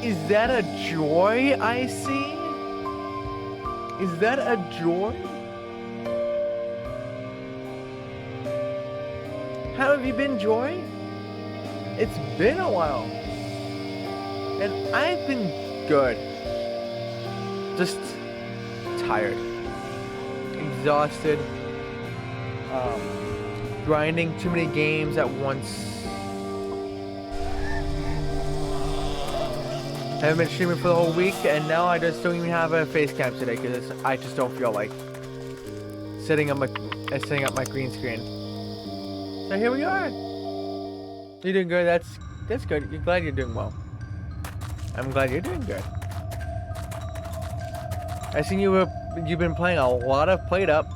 Is that a joy I see? Is that a joy? How have you been, Joy? It's been a while. And I've been good. Just tired. Exhausted. Grinding too many games at once. I haven't been streaming for the whole week, and now I just don't even have a face cam today because I just don't feel like setting up my green screen. So here we are. You're doing good. That's good. You're glad you're doing well. I'm glad you're doing good. I seen you've been playing a lot of Played Up.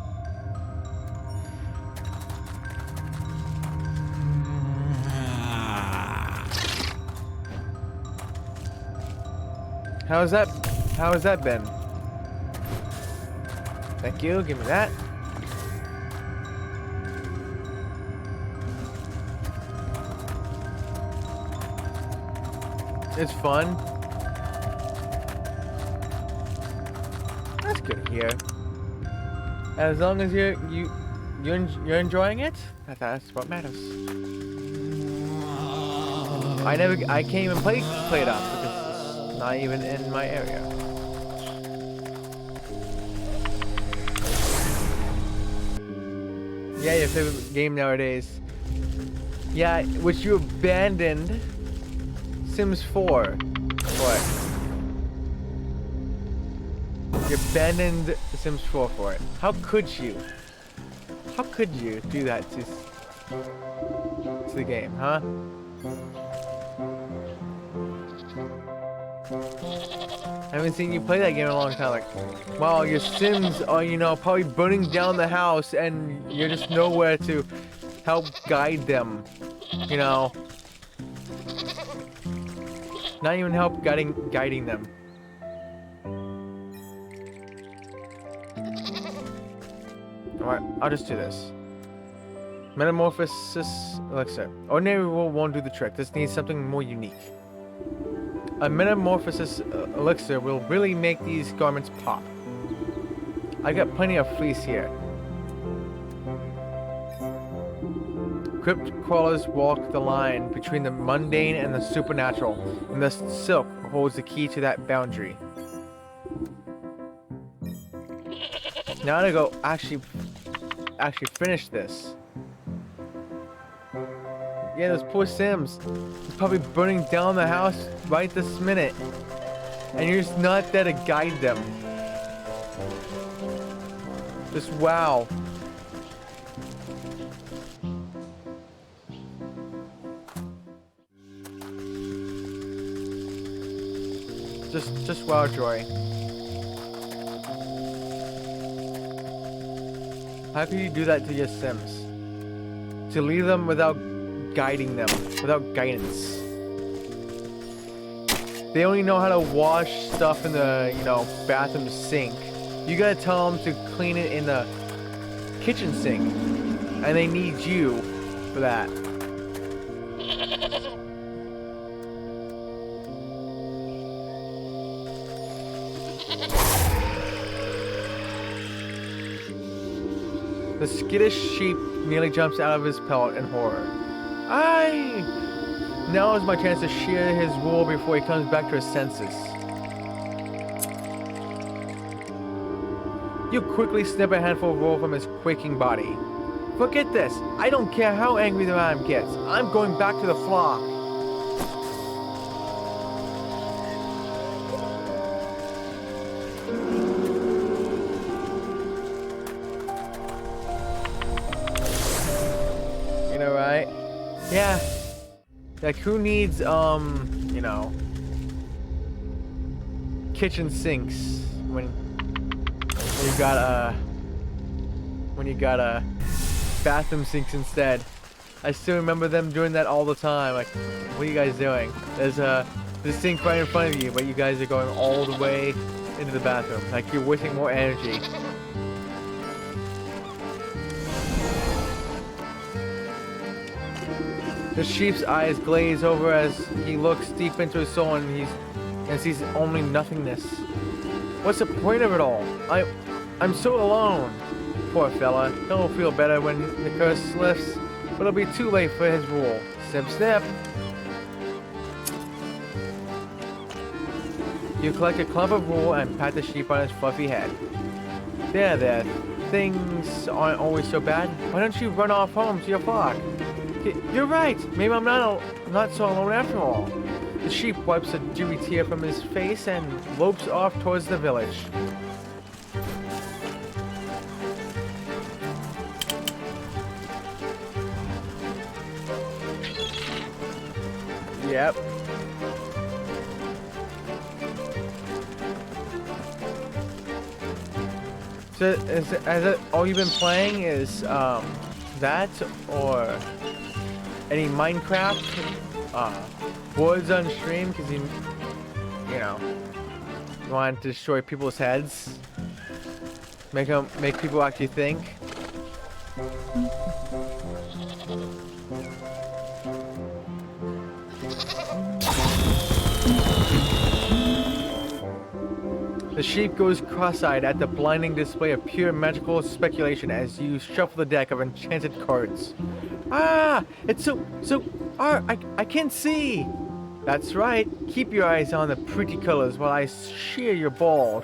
How has that been? Thank you, give me that. It's fun. That's good to hear. As long as you're enjoying it, that's what matters. I can't even play It Up because it's not even in my area. Yeah, your favorite game nowadays. Yeah, which you abandoned. Sims 4. What? You abandoned Sims 4 for it. How could you? How could you do that to the game, huh? I haven't seen you play that game in a long time. Like, wow, your Sims are, probably burning down the house and you're just nowhere to help guide them, Not even help guiding them. Alright, I'll just do this. Metamorphosis elixir. Ordinary wool won't do the trick. This needs something more unique. A metamorphosis elixir will really make these garments pop. I got plenty of fleece here. Crypt crawlers walk the line between the mundane and the supernatural, and the silk holds the key to that boundary. Now to go actually finish this. Yeah, those poor Sims. They're probably burning down the house right this minute. And you're just not there to guide them. Just wow. Just wow, Joy. How can you do that to your Sims? To leave them without guiding them, without guidance. They only know how to wash stuff in the, bathroom sink. You gotta tell them to clean it in the kitchen sink. And they need you for that. The skittish sheep nearly jumps out of his pellet in horror. Now is my chance to shear his wool before he comes back to his senses. You quickly snip a handful of wool from his quaking body. Forget this. I don't care how angry the man gets. I'm going back to the flock. Right? Yeah. Like, who needs, kitchen sinks when you got bathroom sinks instead? I still remember them doing that all the time. Like, what are you guys doing? There's a sink right in front of you, but you guys are going all the way into the bathroom. Like, you're wasting more energy. The sheep's eyes glaze over as he looks deep into his soul, and and sees only nothingness. What's the point of it all? I'm so alone. Poor fella. He'll feel better when the curse lifts, but it'll be too late for his rule. Snip, snip. You collect a clump of wool and pat the sheep on his fluffy head. There. Things aren't always so bad. Why don't you run off home to your flock? You're right. Maybe I'm not so alone after all. The sheep wipes a dewy tear from his face and lopes off towards the village. Yep. So has it all you've been playing is that or any Minecraft Woods on stream because you know you want to destroy people's heads, make people actually think. The sheep goes cross-eyed at the blinding display of pure magical speculation as you shuffle the deck of enchanted cards. Ah! It's so... I can't see! That's right. Keep your eyes on the pretty colors while I shear your bald.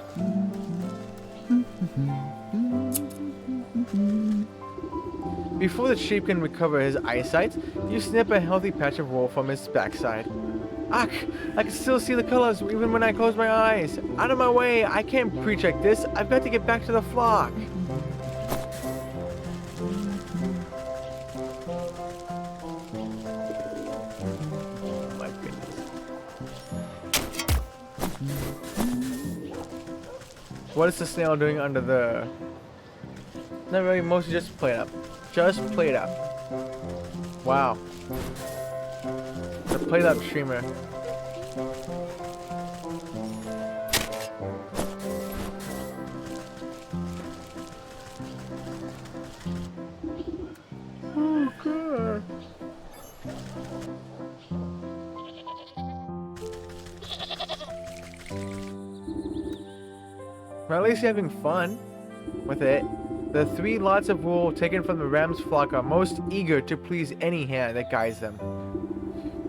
Before the sheep can recover his eyesight, you snip a healthy patch of wool from his backside. Ugh, I can still see the colors even when I close my eyes. Out of my way, I can't preach like this. I've got to get back to the flock. Oh my goodness. What is the snail doing under the... Not really, mostly just play it up. Just play it up. Wow. The played up streamer. Oh god. Well, at least you're having fun with it. The 3 lots of wool taken from the ram's flock are most eager to please any hand that guides them.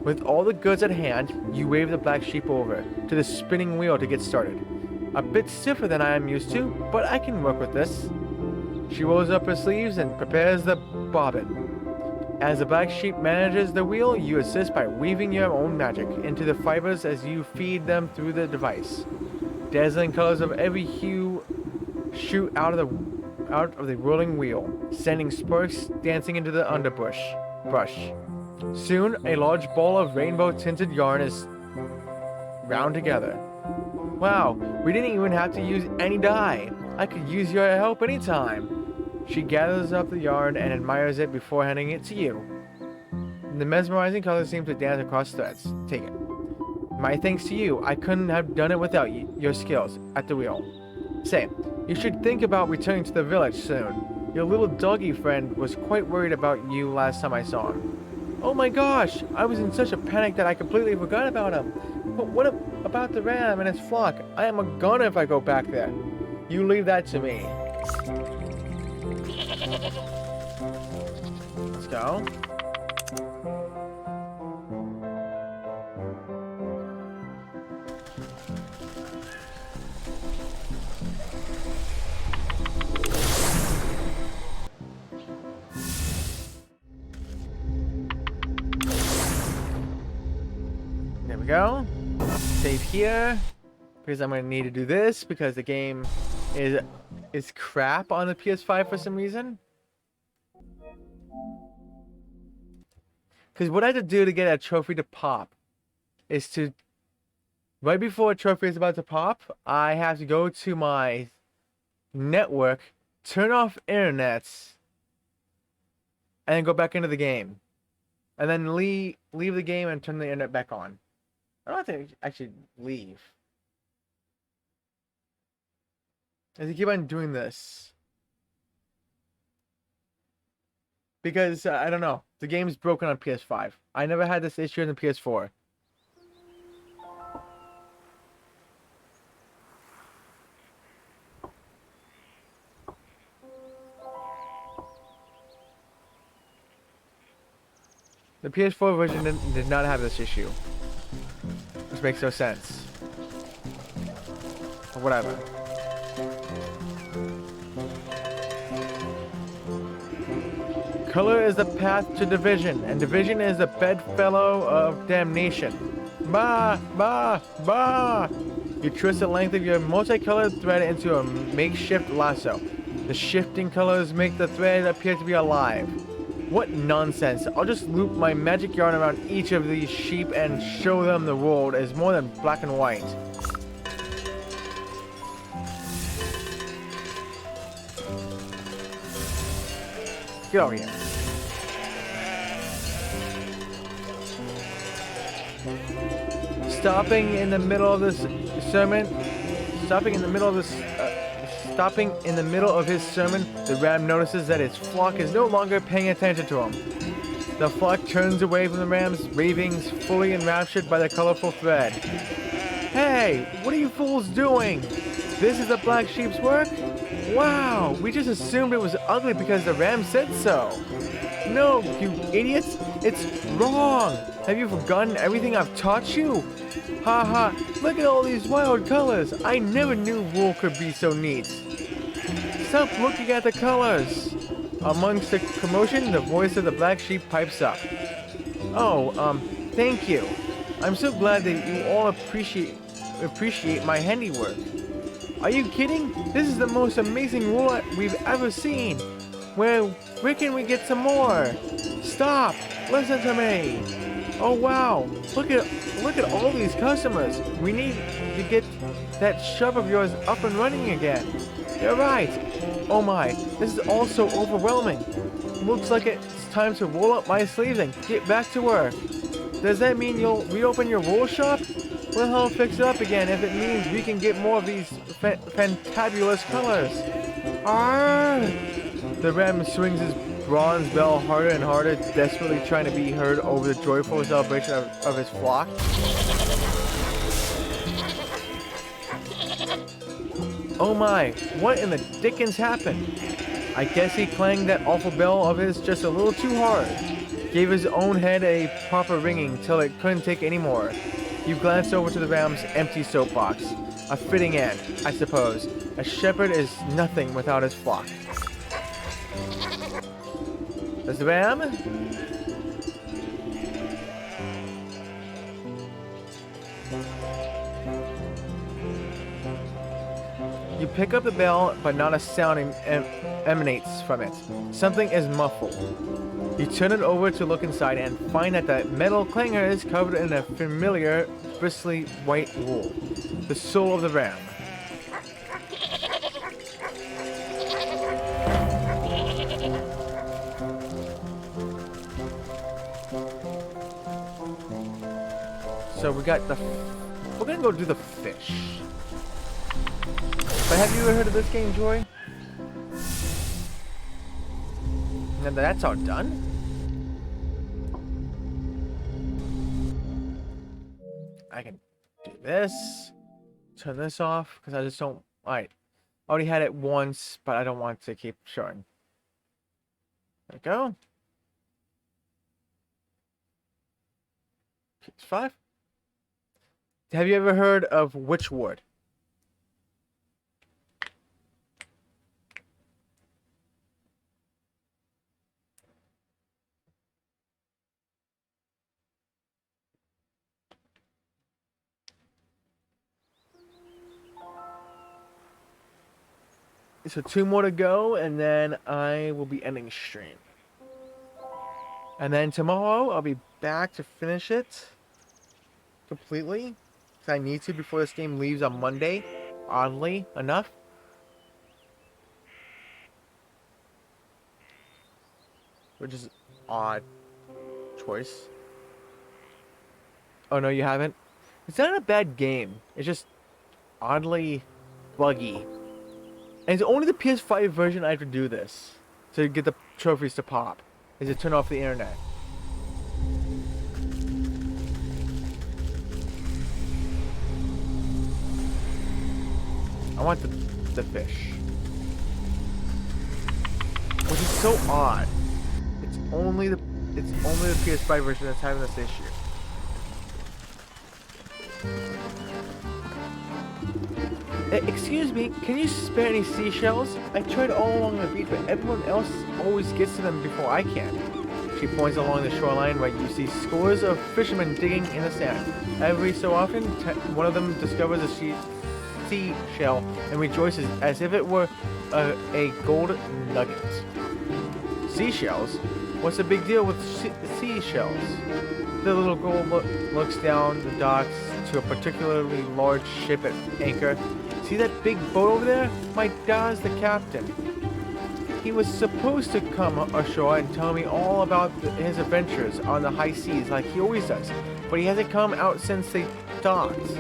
With all the goods at hand, you wave the black sheep over to the spinning wheel to get started. A bit stiffer than I am used to, but I can work with this. She rolls up her sleeves and prepares the bobbin. As the black sheep manages the wheel, you assist by weaving your own magic into the fibers as you feed them through the device. Dazzling colors of every hue shoot out of the whirling wheel, sending sparks dancing into the underbrush. Soon, a large ball of rainbow-tinted yarn is wound together. Wow, we didn't even have to use any dye. I could use your help anytime. She gathers up the yarn and admires it before handing it to you. The mesmerizing colors seem to dance across threads. Take it. My thanks to you. I couldn't have done it without your skills at the wheel. Say, you should think about returning to the village soon. Your little doggy friend was quite worried about you last time I saw him. Oh my gosh, I was in such a panic that I completely forgot about him. But what about the ram and his flock? I am a goner if I go back there. You leave that to me. Let's go. There we go. Save here because I'm gonna need to do this because the game is crap on the PS5 for some reason. Because what I have to do to get a trophy to pop is to, right before a trophy is about to pop, I have to go to my network, turn off internets, and then go back into the game. And then leave the game and turn the internet back on. I don't have to actually leave. As I keep on doing this. Because, I don't know. The game's broken on PS5. I never had this issue in the PS4. The PS4 version did not have this issue. Which makes no sense. Or whatever. Color is the path to division, and division is the bedfellow of damnation. Bah! Bah! Bah! You twist the length of your multicolored thread into a makeshift lasso. The shifting colors make the thread appear to be alive. What nonsense. I'll just loop my magic yarn around each of these sheep and show them the world is more than black and white. Get over here. Stopping in the middle of his sermon, the ram notices that his flock is no longer paying attention to him. The flock turns away from the ram's ravings, fully enraptured by the colorful thread. Hey, what are you fools doing? This is the black sheep's work? Wow, we just assumed it was ugly because the ram said so. No, you idiots, it's wrong. Have you forgotten everything I've taught you? Haha, look at all these wild colors. I never knew wool could be so neat. Stop looking at the colors. Amongst the commotion, the voice of the black sheep pipes up. Oh, thank you. I'm so glad that you all appreciate my handiwork. Are you kidding? This is the most amazing wool we've ever seen. Where can we get some more? Stop! Listen to me. Oh wow! Look at all these customers. We need to get that shop of yours up and running again. You're right. Oh my! This is all so overwhelming. Looks like it's time to roll up my sleeves and get back to work. Does that mean you'll reopen your wool shop? Well, I'll fix it up again if it means we can get more of these fantabulous colors. Arrgh! The ram swings his bronze bell harder and harder, desperately trying to be heard over the joyful celebration of his flock. Oh my, what in the dickens happened? I guess he clanged that awful bell of his just a little too hard. Gave his own head a proper ringing till it couldn't take any more. You glance over to the ram's empty soapbox. A fitting end, I suppose. A shepherd is nothing without his flock. There's the ram. You pick up the bell, but not a sound emanates from it. Something is muffled. You turn it over to look inside and find that the metal clanger is covered in a familiar, bristly white wool. The soul of the ram. So we got the... We're gonna go do the fish. But have you ever heard of this game, Joy? Now that's all done. I can do this. Turn this off, because I just don't... Alright. I already had it once, but I don't want to keep showing. There we go. PS5. Have you ever heard of Wytchwood? So 2 more to go, and then I will be ending stream. And then tomorrow, I'll be back to finish it completely. Because I need to before this game leaves on Monday, oddly enough. Which is odd choice. Oh no, you haven't? It's not a bad game. It's just oddly buggy. And it's only the PS5 version I have to do this to get the trophies to pop. Is to turn off the internet. I want the fish. Which is so odd. It's only the it's only the PS5 version that's having this issue. Excuse me, can you spare any seashells? I tried all along the beach, but everyone else always gets to them before I can. She points along the shoreline where you see scores of fishermen digging in the sand. Every so often, one of them discovers a seashell and rejoices as if it were a gold nugget. Seashells? What's the big deal with seashells? The little girl looks down the docks to a particularly large ship at anchor. See that big boat over there? My dad's the captain. He was supposed to come ashore and tell me all about his adventures on the high seas like he always does, but he hasn't come out since they docked.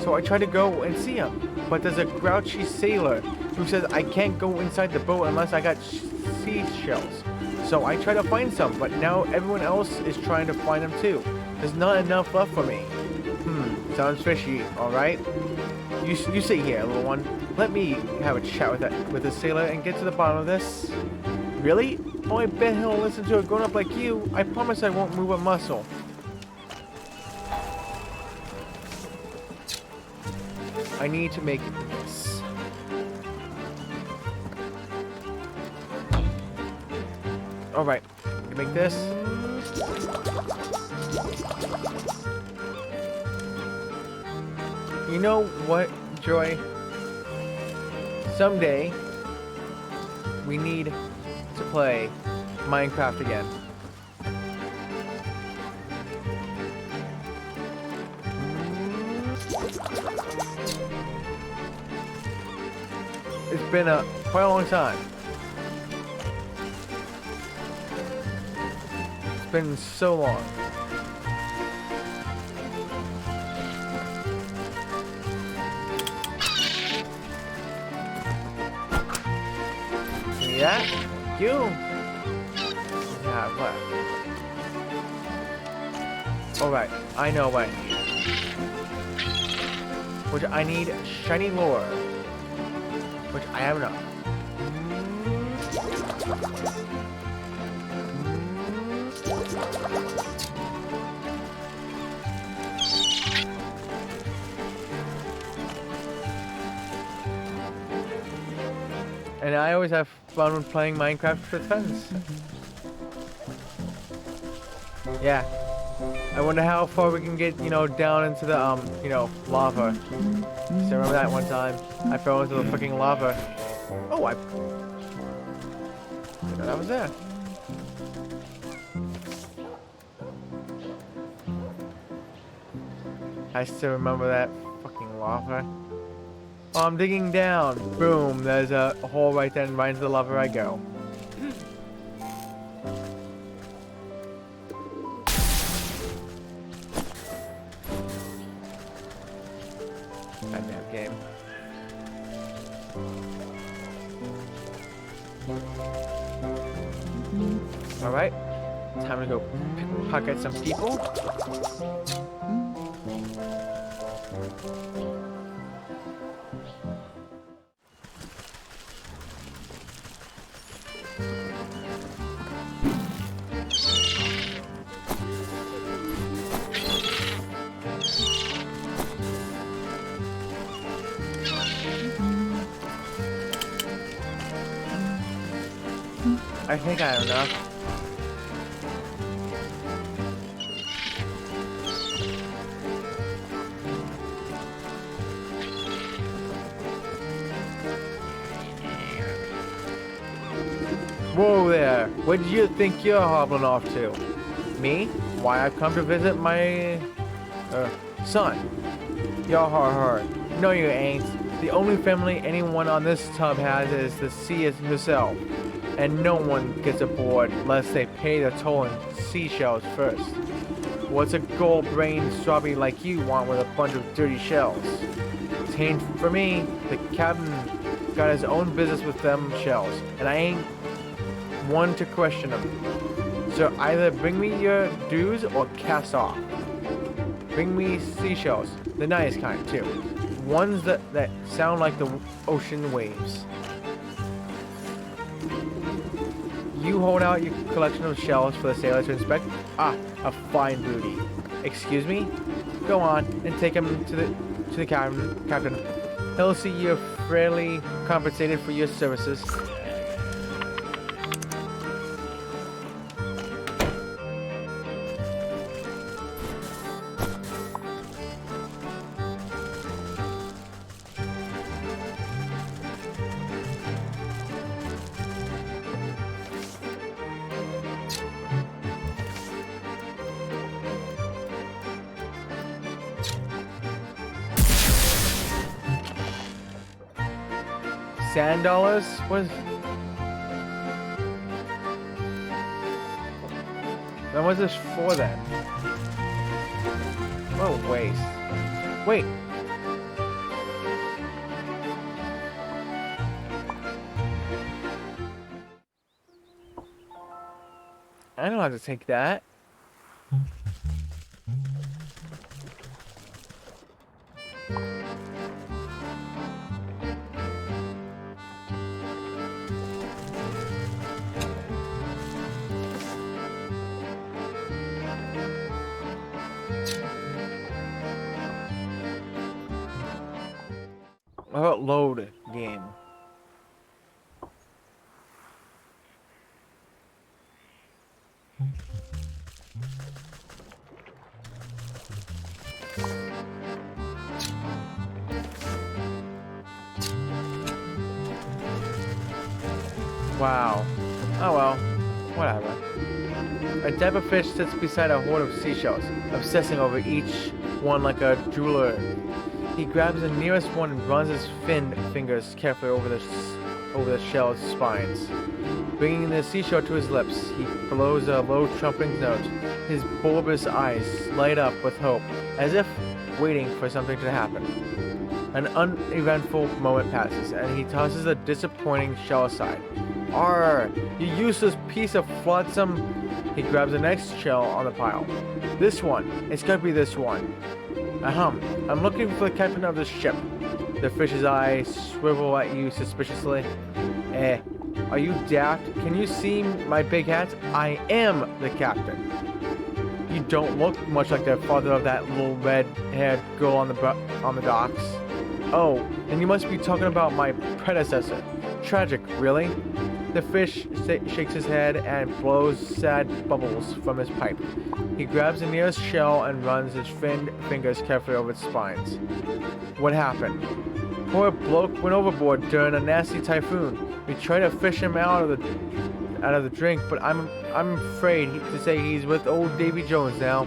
So I tried to go and see him, but there's a grouchy sailor who says I can't go inside the boat unless I got seashells. So I try to find some, but now everyone else is trying to find them too. There's not enough left for me. Sounds fishy, alright? You sit here, little one. Let me have a chat with the sailor and get to the bottom of this. Really? Oh, I bet he'll listen to a grown-up like you. I promise I won't move a muscle. I need to make this. Alright, make this. You know what, Joy? Someday, we need to play Minecraft again. It's been quite a long time. It's been so long. Yeah, you. Yeah, what? Alright, I know what I need. Which I need shiny lore. Which I have enough. And I always have fun when playing Minecraft with friends. Yeah. I wonder how far we can get, down into the, lava. So remember that one time? I fell into the freaking lava. Oh, I didn't know that was there. I still remember that fucking lava. Oh, I'm digging down. Boom, there's a hole right there, and right into the lava I go. Goddamn game. Alright, time to go pickpocket some people. I think I have enough. Whoa there! Where do you think you're hobbling off to? Me? Why, I've come to visit my son. You're hard. No, you ain't. The only family anyone on this tub has is the sea herself. And no one gets aboard unless they pay the toll in seashells first. What's a gold-brained strawberry like you want with a bunch of dirty shells? Tain't for me. The captain got his own business with them shells, and I ain't one to question them. So either bring me your dues or cast off. Bring me seashells, the nice kind too. Ones that sound like the ocean waves. You hold out your collection of shells for the sailor to inspect. Ah, a fine booty. Excuse me? Go on and take him to the captain. He'll see you're fairly compensated for your services. Sand dollars? When was this for then? What a waste. Wait. I don't have to take that. How about load game? Wow. Oh well. Whatever. A type of fish sits beside a hoard of seashells, obsessing over each one like a jeweler. He grabs the nearest one and runs his fingers carefully over the shell's spines. Bringing the seashell to his lips, he blows a low trumpeting note. His bulbous eyes light up with hope, as if waiting for something to happen. An uneventful moment passes, and he tosses the disappointing shell aside. Arr! You useless piece of flotsam! He grabs the next shell on the pile. This one! It's gotta be this one. Ahem. I'm looking for the captain of the ship. The fish's eyes swivel at you suspiciously. Are you daft? Can you see my big hat? I am the captain. You don't look much like the father of that little red-haired girl on the docks. Oh, then you must be talking about my predecessor. Tragic, really? The fish shakes his head and blows sad bubbles from his pipe. He grabs the nearest shell and runs his fingers carefully over its spines. What happened? Poor bloke went overboard during a nasty typhoon. We tried to fish him out of the drink, but I'm afraid to say he's with old Davy Jones now.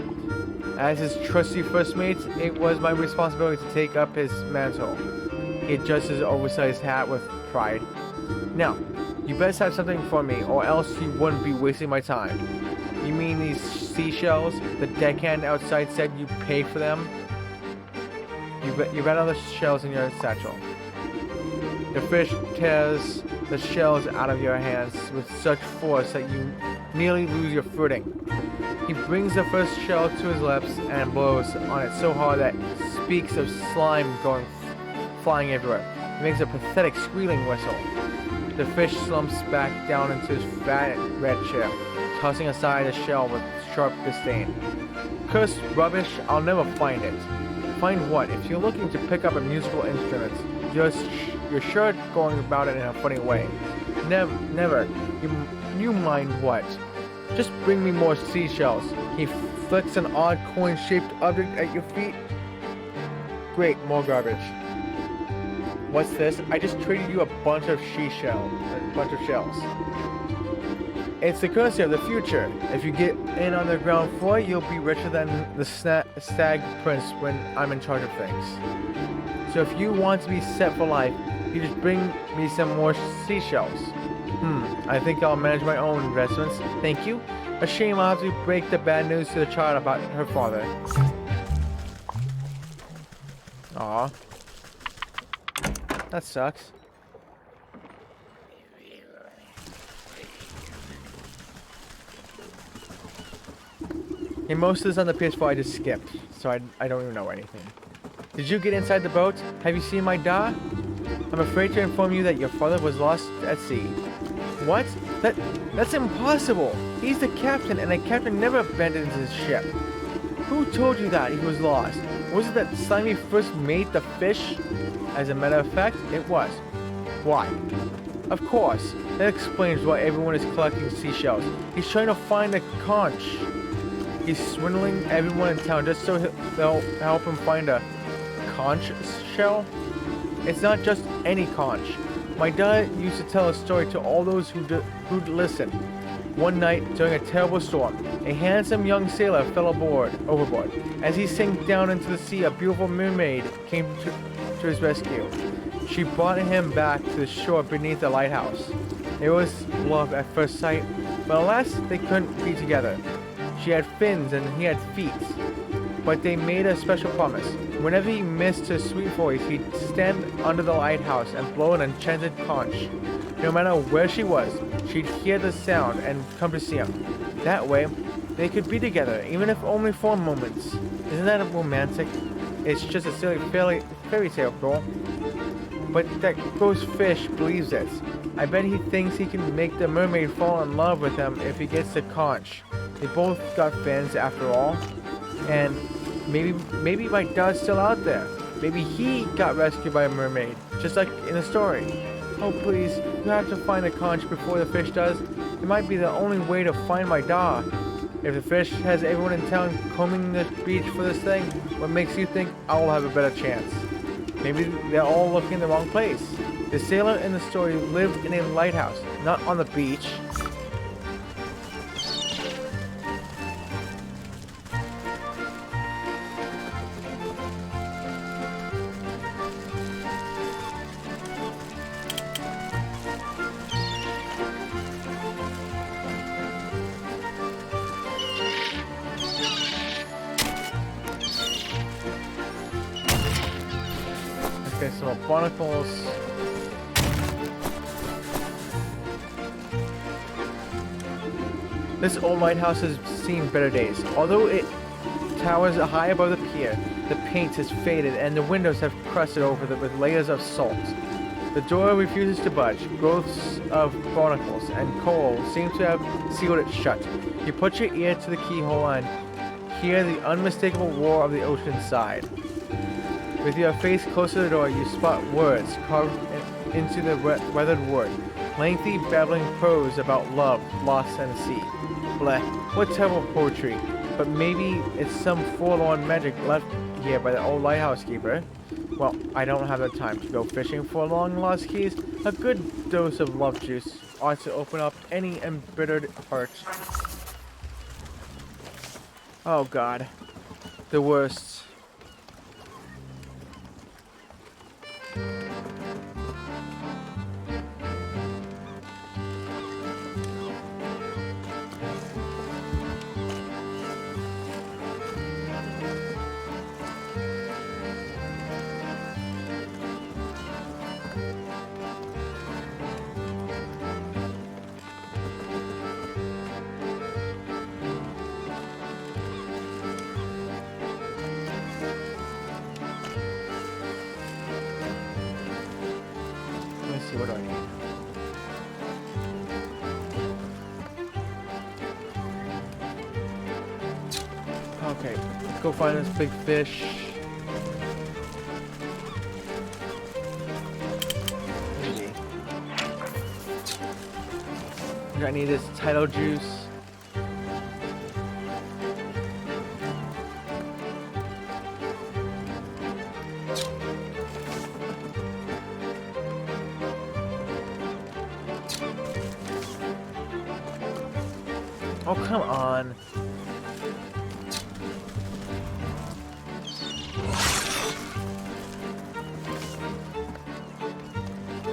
As his trusty first mate, it was my responsibility to take up his mantle. He adjusts his oversized hat with pride. Now, you best have something for me, or else you wouldn't be wasting my time. You mean these seashells? The deckhand outside said you pay for them? You got other shells in your satchel. The fish tears the shells out of your hands with such force that you nearly lose your footing. He brings the first shell to his lips and blows on it so hard that speaks of slime flying everywhere. He makes a pathetic squealing whistle. The fish slumps back down into his fat red chair, tossing aside the shell with sharp disdain. Cursed rubbish, I'll never find it. Find what? If you're looking to pick up a musical instrument, you're sure going about it in a funny way. Never. You mind what? Just bring me more seashells. He flicks an odd coin-shaped object at your feet. Great, more garbage. What's this? I just traded you a bunch of shells. It's the currency of the future. If you get in on the ground floor, you'll be richer than the stag prince when I'm in charge of things. So if you want to be set for life, you just bring me some more seashells. I think I'll manage my own investments. Thank you. A shame I'll have to break the bad news to the child about her father. Aw. That sucks. Hey, most of this on the PS4 I just skipped, so I don't even know anything. Did you get inside the boat? Have you seen my da? I'm afraid to inform you that your father was lost at sea. What? That's impossible. He's the captain, and a captain never abandons his ship. Who told you that he was lost? Was it that slimy first mate, the fish? As a matter of fact, it was. Why? Of course. That explains why everyone is collecting seashells. He's trying to find a conch. He's swindling everyone in town just so they'll help him find a conch shell. It's not just any conch. My dad used to tell a story to all those who'd listen. One night, during a terrible storm, a handsome young sailor fell overboard. As he sank down into the sea, a beautiful mermaid came to his rescue. She brought him back to the shore beneath the lighthouse. It was love at first sight, but alas, they couldn't be together. She had fins and he had feet, but they made a special promise. Whenever he missed his sweet voice, he'd stand under the lighthouse and blow an enchanted conch. No matter where she was, she'd hear the sound and come to see him. That way, they could be together, even if only for moments. Isn't that romantic? It's just a silly fairy tale, girl. But that gross fish believes it. I bet he thinks he can make the mermaid fall in love with him if he gets the conch. They both got fins after all. And maybe my dad's still out there. Maybe he got rescued by a mermaid, just like in the story. Oh please, you have to find the conch before the fish does. It might be the only way to find my da. If the fish has everyone in town combing the beach for this thing, what makes you think I'll have a better chance? Maybe they're all looking in the wrong place. The sailor in the story lived in a lighthouse, not on the beach. Okay, some more barnacles. This old lighthouse has seen better days. Although it towers high above the pier, the paint has faded and the windows have crusted over with layers of salt. The door refuses to budge. Growths of barnacles and coral seem to have sealed it shut. You put your ear to the keyhole and hear the unmistakable roar of the ocean side. With your face close to the door, you spot words carved into the weathered wood. Lengthy, babbling prose about love, loss, and the sea. Bleh, what terrible poetry. But maybe it's some forlorn magic left here by the old lighthouse keeper. Well, I don't have the time to go fishing for long-lost keys. A good dose of love juice ought to open up any embittered heart. Oh god. The worst. What do I need? Okay, let's go find this big fish. Maybe. I need this tidal juice. Oh, come on.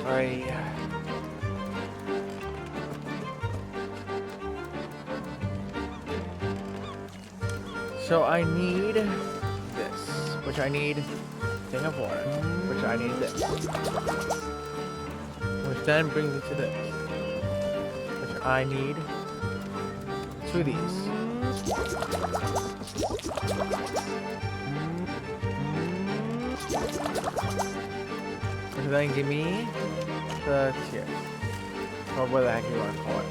Alright. So I need this, which I need a thing of water, which I need this. Which then brings me to this, which I need two of these. Which then give me the tears. Or what the heck you want to call it.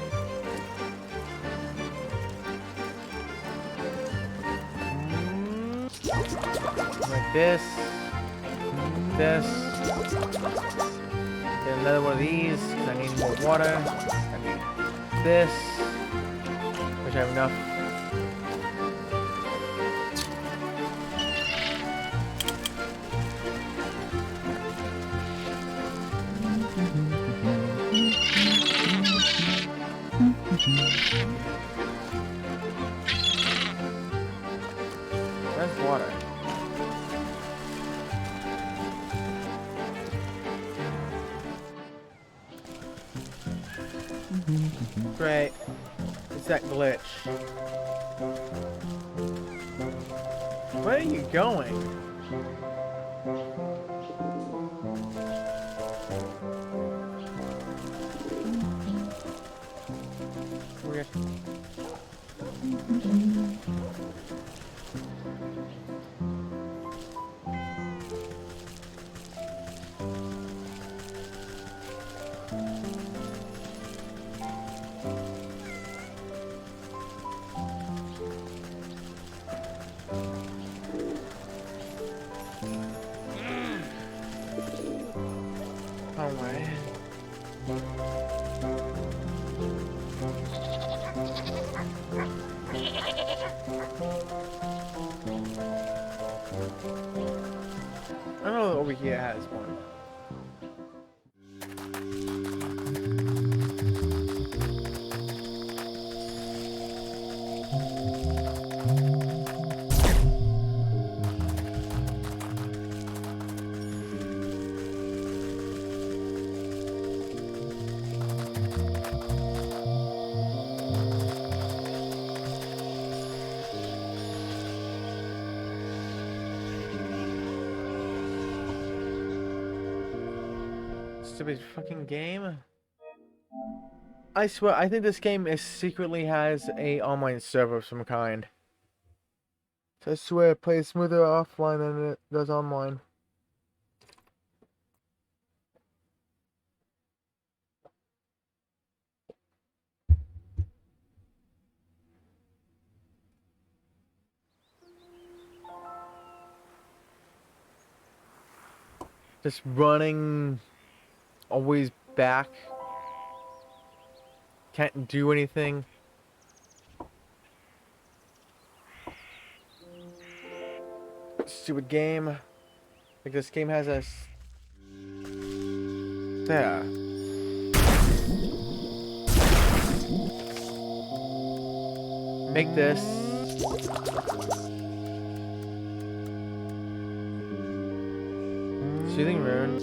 Like this. This. Get another one of these, because I need more water. I need this. Which I have enough. Where's water? Great. It's that glitch. Where are you going? Weird. Oh my. I don't know if over here has one. Stupid fucking game. I swear, I think this game secretly has a online server of some kind. So I swear it plays smoother offline than it does online. Just running always back. Can't do anything. Stupid game. Like this game has a there. Make this. Soothing rune.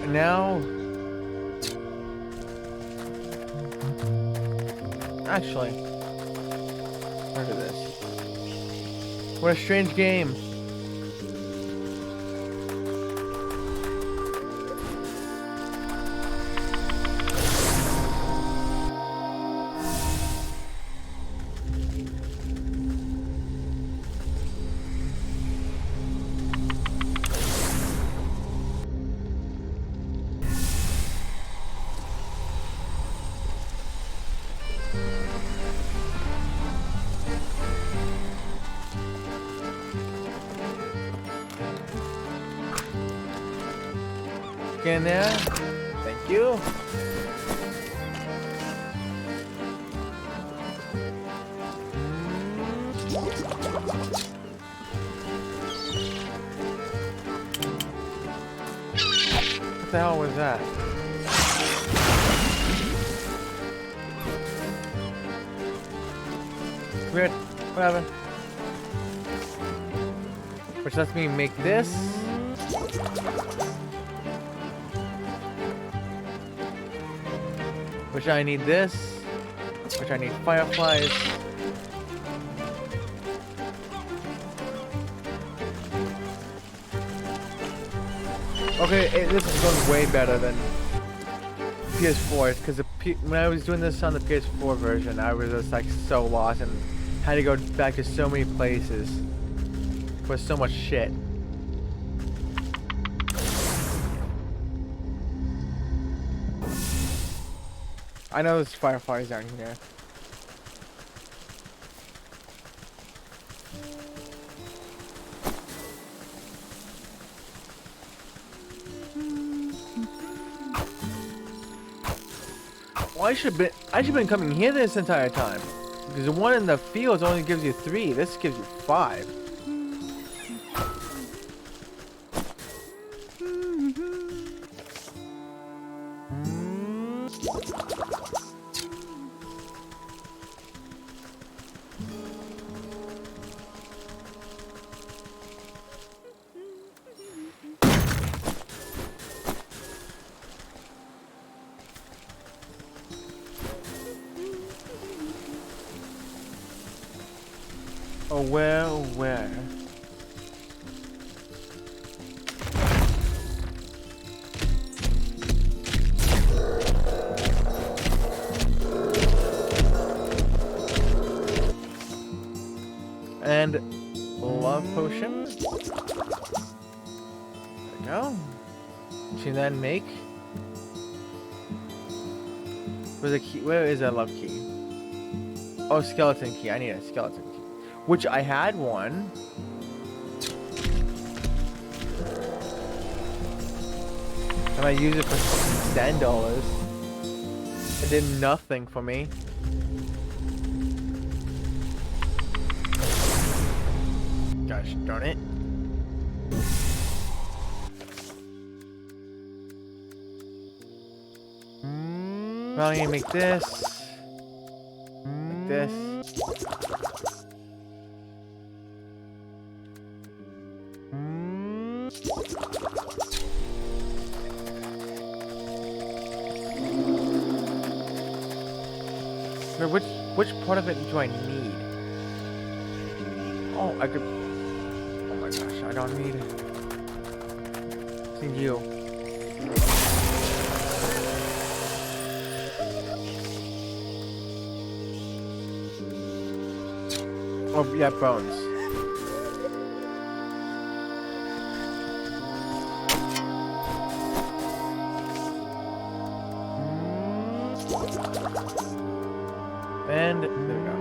And now, actually, look at this. What a strange game. In there. Thank you. What the hell was that? Weird. Whatever. Which lets me make this. Which I need this. Which I need fireflies. Okay, this is going way better than PS4 because when I was doing this on the PS4 version, I was just like so lost and had to go back to so many places for so much shit. I know there's fireflies down here. Well, I should have been coming here this entire time. Because the one in the fields only gives you 3. This gives you 5. Oh, where? And love potion. There we go. Can then make. Where's the key? Where is that love key? Oh, skeleton key. I need a skeleton key. Which I had one. And I used it for $10. It did nothing for me. Gosh darn it. Well, I'm gonna make this. Like this. Which part of it do I need? Oh, I could. Oh my gosh, I don't need. Need you. Oh yeah, bones. And there we go.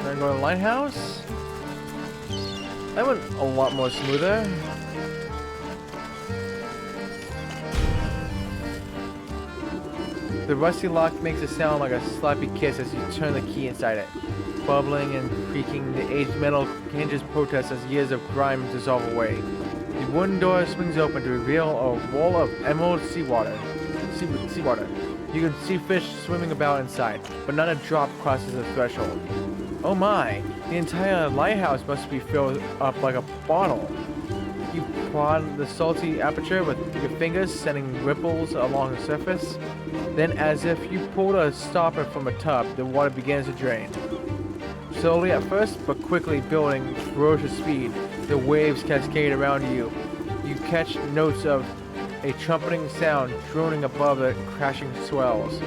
Then go to the lighthouse. That went a lot more smoother. The rusty lock makes a sound like a sloppy kiss as you turn the key inside it. Bubbling and creaking, the aged metal hinges protest as years of grime dissolve away. The wooden door swings open to reveal a wall of emerald seawater. You can see fish swimming about inside, but not a drop crosses the threshold. Oh my, the entire lighthouse must be filled up like a bottle. You prod the salty aperture with your fingers, sending ripples along the surface. Then, as if you pulled a stopper from a tub, the water begins to drain. Slowly at first, but quickly building ferocious speed, the waves cascade around you. You catch notes of a trumpeting sound droning above the crashing swells.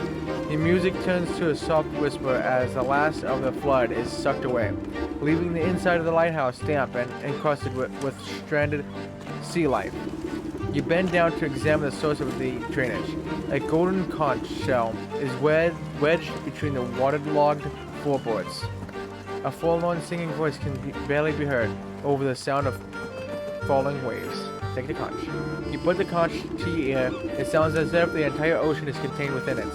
The music turns to a soft whisper as the last of the flood is sucked away, leaving the inside of the lighthouse damp and encrusted with stranded sea life. You bend down to examine the source of the drainage. A golden conch shell is wedged between the waterlogged floorboards. A forlorn singing voice can barely be heard over the sound of falling waves. Take the conch. You put the conch to your ear. It sounds as if the entire ocean is contained within it.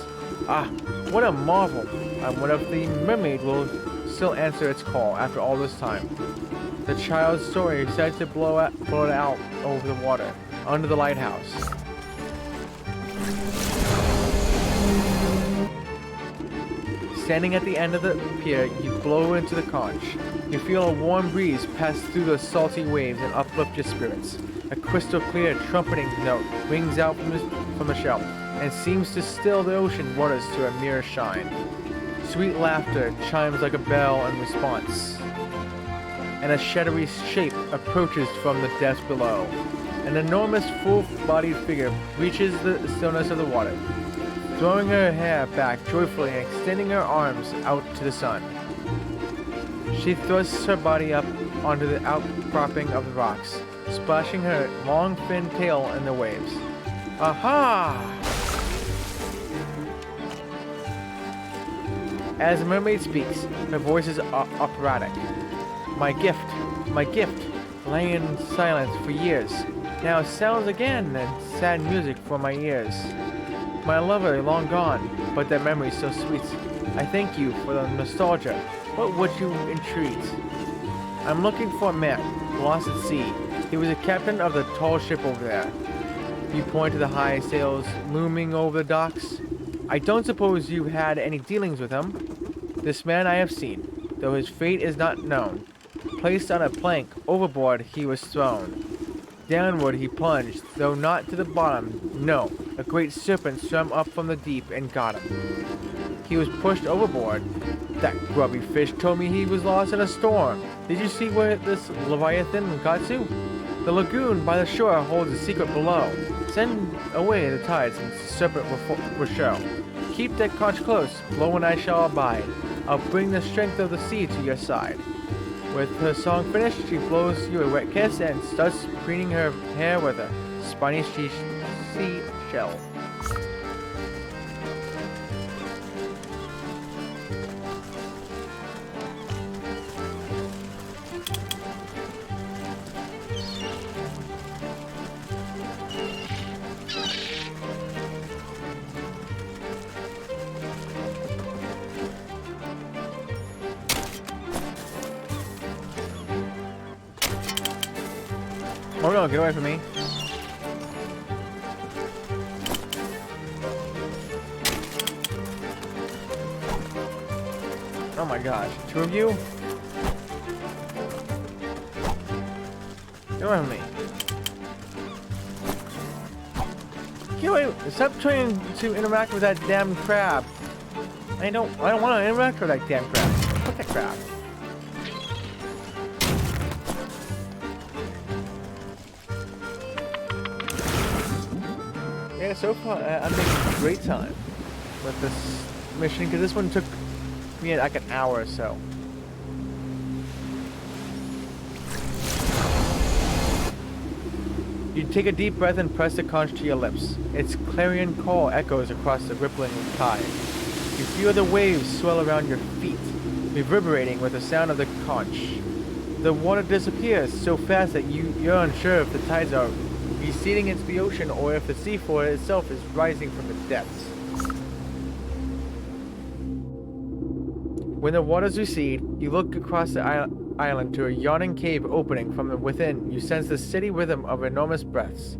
Ah, what a marvel! I wonder if the mermaid will still answer its call after all this time. The child's story started to blow it out over the water, under the lighthouse. Standing at the end of the pier, you blow into the conch. You feel a warm breeze pass through the salty waves and uplift your spirits. A crystal clear trumpeting note rings out from the shell and seems to still the ocean waters to a mere shine. Sweet laughter chimes like a bell in response, and a shadowy shape approaches from the depths below. An enormous, full-bodied figure reaches the stillness of the water, throwing her hair back joyfully and extending her arms out to the sun. She thrusts her body up onto the outcropping of the rocks, splashing her long fin tail in the waves. Aha! As the mermaid speaks, her voice is operatic. My gift, lay in silence for years, now sounds again in sad music for my ears. My lover long gone, but that memory so sweet. I thank you for the nostalgia. What would you entreat? I'm looking for a man, lost at sea. He was a captain of the tall ship over there. You point to the high sails looming over the docks. I don't suppose you had any dealings with him. This man I have seen, though his fate is not known. Placed on a plank, overboard he was thrown. Downward he plunged, though not to the bottom, no. A great serpent swam up from the deep and got him. He was pushed overboard. That grubby fish told me he was lost in a storm. Did you see where this Leviathan got to? The lagoon by the shore holds a secret below. Send away the tides and the serpent will show. Keep that conch close, blow and I shall abide. I'll bring the strength of the sea to your side. With her song finished, she blows you a wet kiss and starts preening her hair with a spiny seashell. Oh no, get away from me. Oh my gosh, two of you? Get away from me. Get away, stop trying to interact with that damn crab. I don't want to interact with that damn crab. Fuck that crab. Yeah, so far I'm making great time with this mission because this one took me like an hour or so. You take a deep breath and press the conch to your lips. Its clarion call echoes across the rippling tide. You feel the waves swell around your feet, reverberating with the sound of the conch. The water disappears so fast that you're unsure if the tides are receding into the ocean or if the seafloor itself is rising from the depths. When the waters recede, you look across the island to a yawning cave opening from within. You sense the steady rhythm of enormous breaths.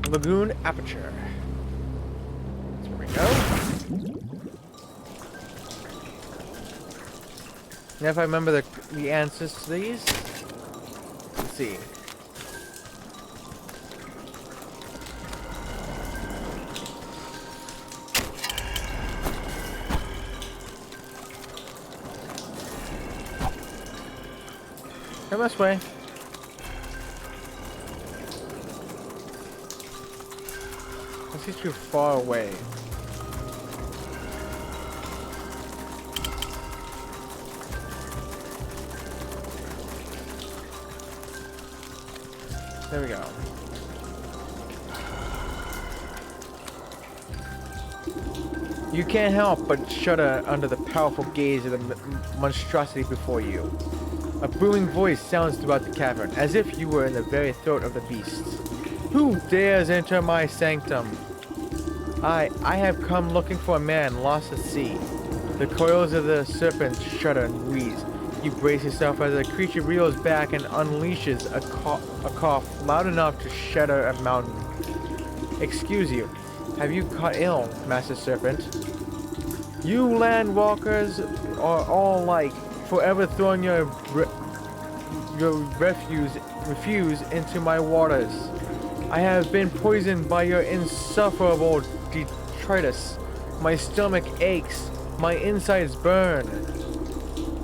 Lagoon aperture. There we go. Now if I remember the answers to these. Let's see. Come this way. He's too far away. There we go. You can't help but shudder under the powerful gaze of the monstrosity before you. A booming voice sounds throughout the cavern, as if you were in the very throat of the beast. Who dares enter my sanctum? I have come looking for a man lost at sea. The coils of the serpent shudder and wheeze. You brace yourself as the creature reels back and unleashes a cough loud enough to shatter a mountain. Excuse you. Have you caught ill, Master Serpent? You landwalkers are all like forever throwing your refuse into my waters. I have been poisoned by your insufferable detritus. My stomach aches. My insides burn.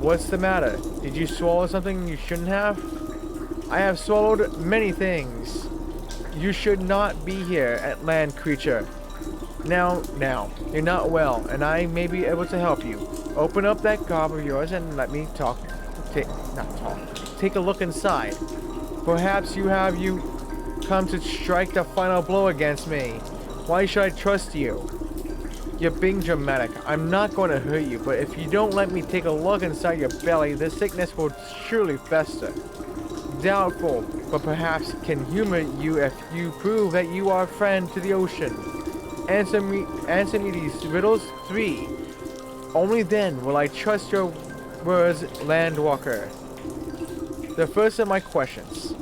What's the matter? Did you swallow something you shouldn't have? I have swallowed many things. You should not be here at land, creature. Now, you're not well, and I may be able to help you. Open up that gob of yours and let me take a look inside. Perhaps you come to strike the final blow against me. Why should I trust you? You're being dramatic. I'm not going to hurt you, but if you don't let me take a look inside your belly, the sickness will surely fester. Doubtful, but perhaps can humor you if you prove that you are a friend to the ocean. Answer me these riddles 3. Only then will I trust your words, Landwalker. The first of my questions.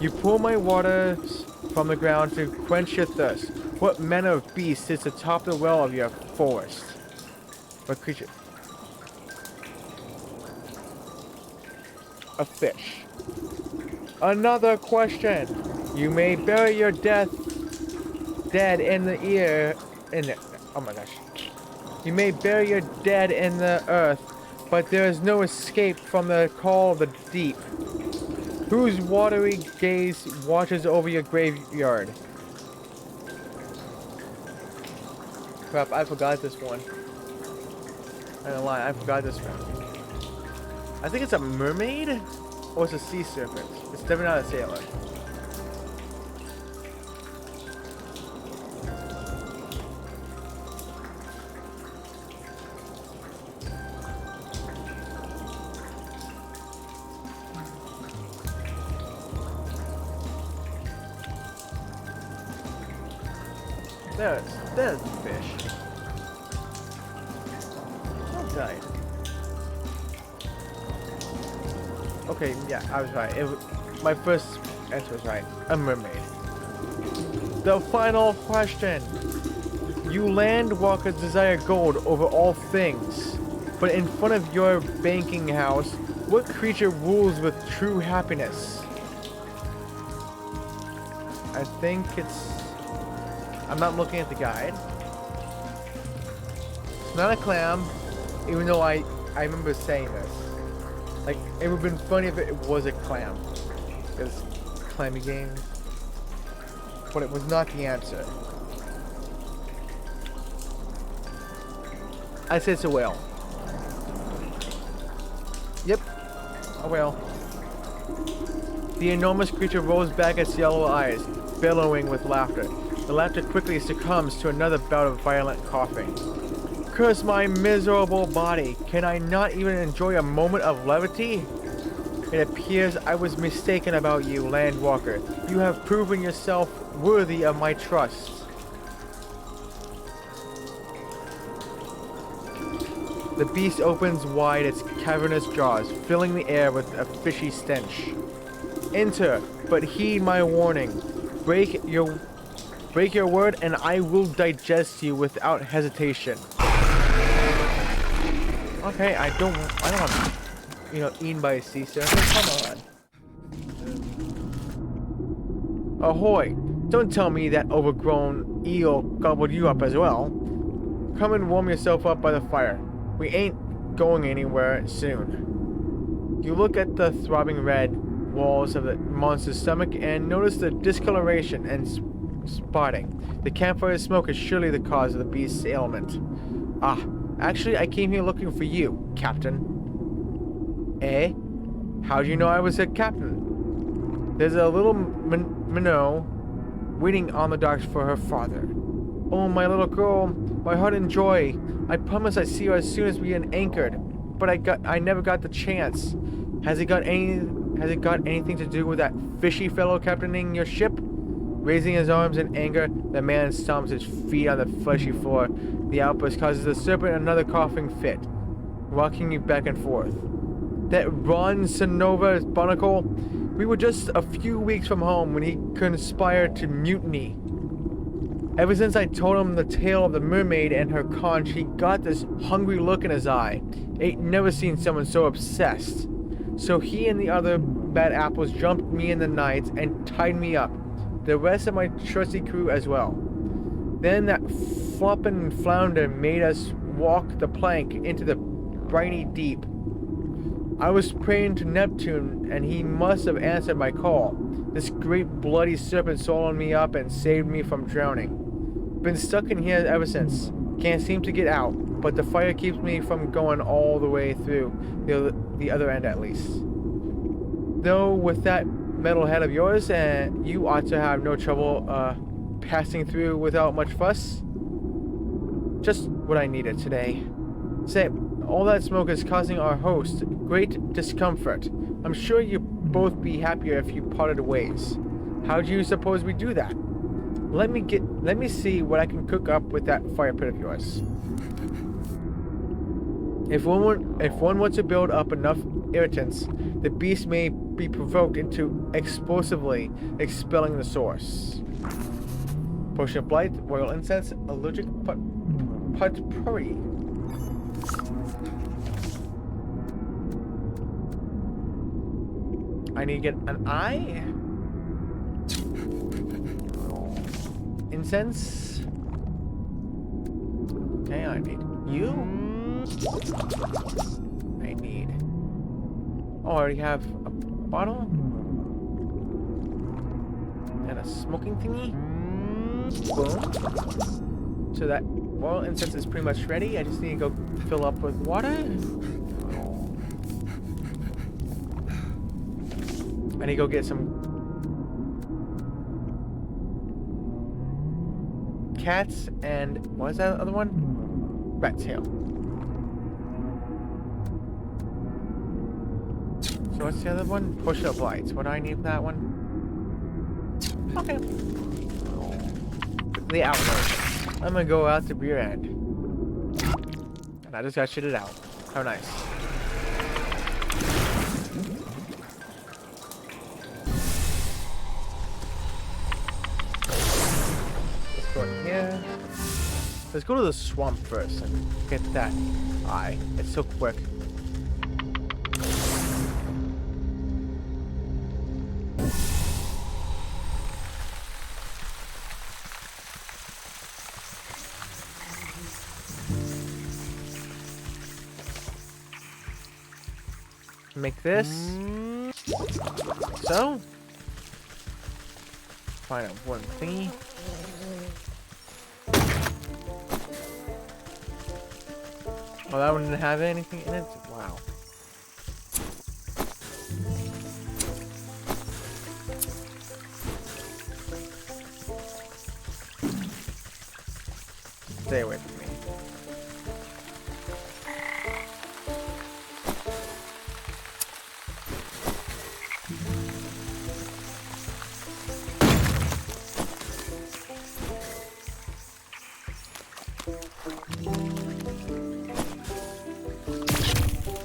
You pull my waters from the ground to quench your thirst. What manner of beast sits atop the well of your forest? What creature? A fish. Another question. You may bury your dead in the oh my gosh. You may bury your dead in the earth, but there is no escape from the call of the deep. Whose watery gaze watches over your graveyard? Crap, I forgot this one. I don't lie, I forgot this one. I think it's a mermaid? Or it's a sea serpent. It's definitely not a sailor. There's the fish. Oh, died. Okay, yeah, I was right. My first answer was right. A mermaid. The final question. You landwalkers desire gold over all things, but in front of your banking house, what creature rules with true happiness? I think it's... I'm not looking at the guide. It's not a clam, even though I remember saying this. Like, it would have been funny if it was a clam. Because clammy game. But it was not the answer. I said it's a whale. Yep, a whale. The enormous creature rolls back its yellow eyes, bellowing with laughter. The laughter quickly succumbs to another bout of violent coughing. Curse my miserable body. Can I not even enjoy a moment of levity? It appears I was mistaken about you, Landwalker. You have proven yourself worthy of my trust. The beast opens wide its cavernous jaws, filling the air with a fishy stench. Enter, but heed my warning. Break your word and I will digest you without hesitation. Okay, I don't want to, eaten by a sea serpent. Come on. Ahoy! Don't tell me that overgrown eel gobbled you up as well. Come and warm yourself up by the fire. We ain't going anywhere soon. You look at the throbbing red walls of the monster's stomach and notice the discoloration and spotting. The campfire smoke is surely the cause of the beast's ailment. Ah, actually I came here looking for you, Captain. Eh? How do you know I was a captain? There's a little minnow waiting on the docks for her father. Oh, my little girl, my heart and joy. I promise I'd see you as soon as we get anchored, but I never got the chance. Has it got anything to do with that fishy fellow captaining your ship? Raising his arms in anger, the man stomps his feet on the fleshy floor. The outburst causes the serpent another coughing fit, rocking me back and forth. That Ron Sonova barnacle? We were just a few weeks from home when he conspired to mutiny. Ever since I told him the tale of the mermaid and her conch, he got this hungry look in his eye. Ain't never seen someone so obsessed. So he and the other bad apples jumped me in the night and tied me up. The rest of my trusty crew as well. Then that floppin' flounder made us walk the plank into the briny deep. I was praying to Neptune, and he must have answered my call. This great bloody serpent swallowed me up and saved me from drowning. Been stuck in here ever since. Can't seem to get out, but the fire keeps me from going all the way through, the other end at least. Though with that metal head of yours, you ought to have no trouble passing through without much fuss. Just what I needed today. Say, all that smoke is causing our host great discomfort. I'm sure you'd both be happier if you parted ways. How do you suppose we do that? Let me see what I can cook up with that fire pit of yours. If one were to build up enough irritants, the beast may be provoked into explosively expelling the source. Potion of Blight, Royal Incense, Allergic Potpourri. I need to get an eye. Incense. Okay, I need you. I need... Oh, I already have a bottle. And a smoking thingy. Boom. So that royal incense is pretty much ready. I just need to go fill up with water. I need to go get some cats and what is that other one? Rat tail. So what's the other one? Potion of Blight. What do I need for that one? Okay. The outlet. I'm gonna go out the rear end. And I just got shitted out. How nice. Let's go in here. Let's go to the swamp first and get that eye. It's so quick. Make this. So. Find out one thingy. Oh, that one didn't have anything in it? Wow. Stay away from me.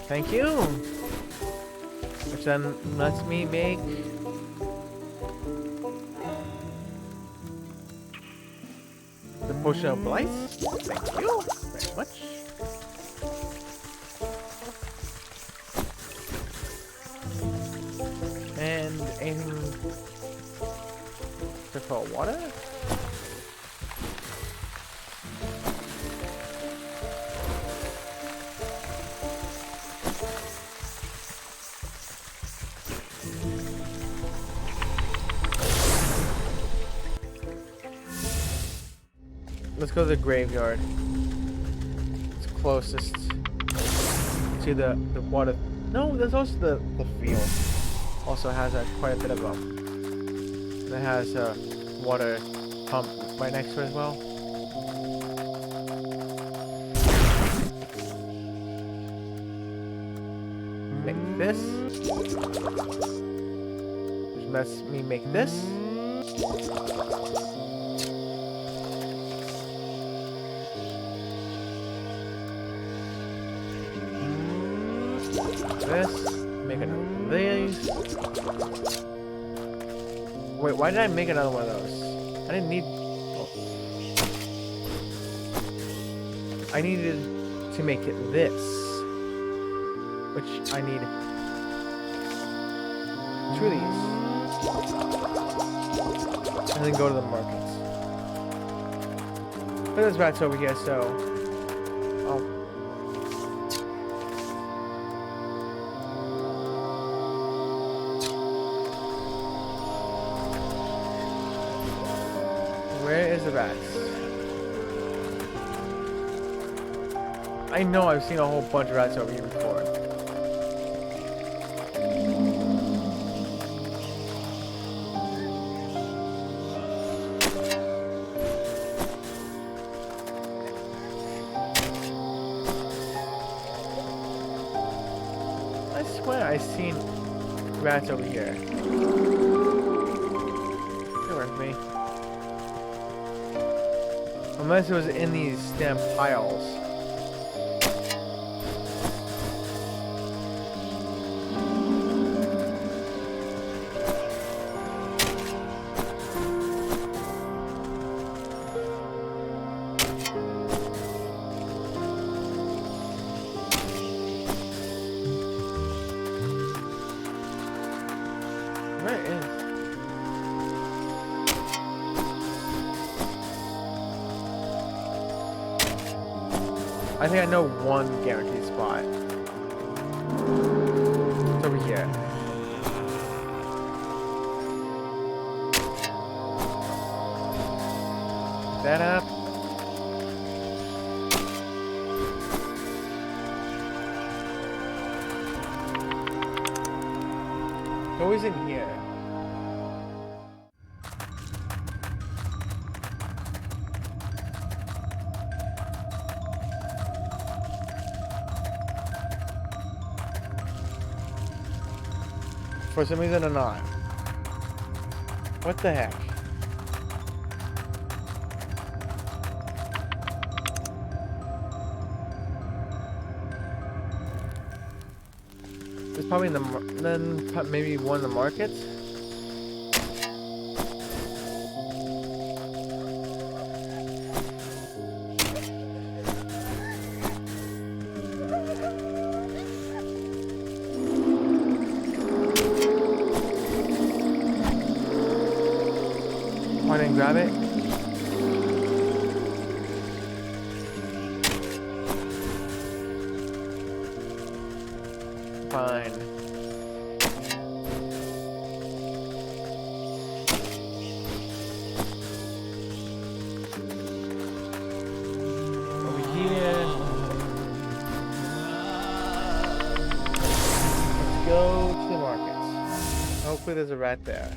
Thank you. Which then lets me make the potion of blight. Thank you very much. And anything to fill water? Let's go to the graveyard. It's closest to the water. No, there's also the field. Also has quite a bit of it has a water pump right next to it as well. Make this. Just let me make this. This. Make another one of these. Wait, why did I make another one of those? I didn't need... Oh. I needed to make it this. Which I need 2 of these. And then go to the markets. But there's rats over here, so... Oh. Where is the rats? I know I've seen a whole bunch of rats over here before. I swear I've seen rats over here. Stay with me. Unless it was in these damn piles. Where is? I think I know one guaranteed spot. It's over here. Pick that up. It's always in here. For some reason or not. What the heck? It's probably in the then maybe one of the markets. I didn't grab it. Fine. Over here. Let's go to the markets. Hopefully there's a rat there.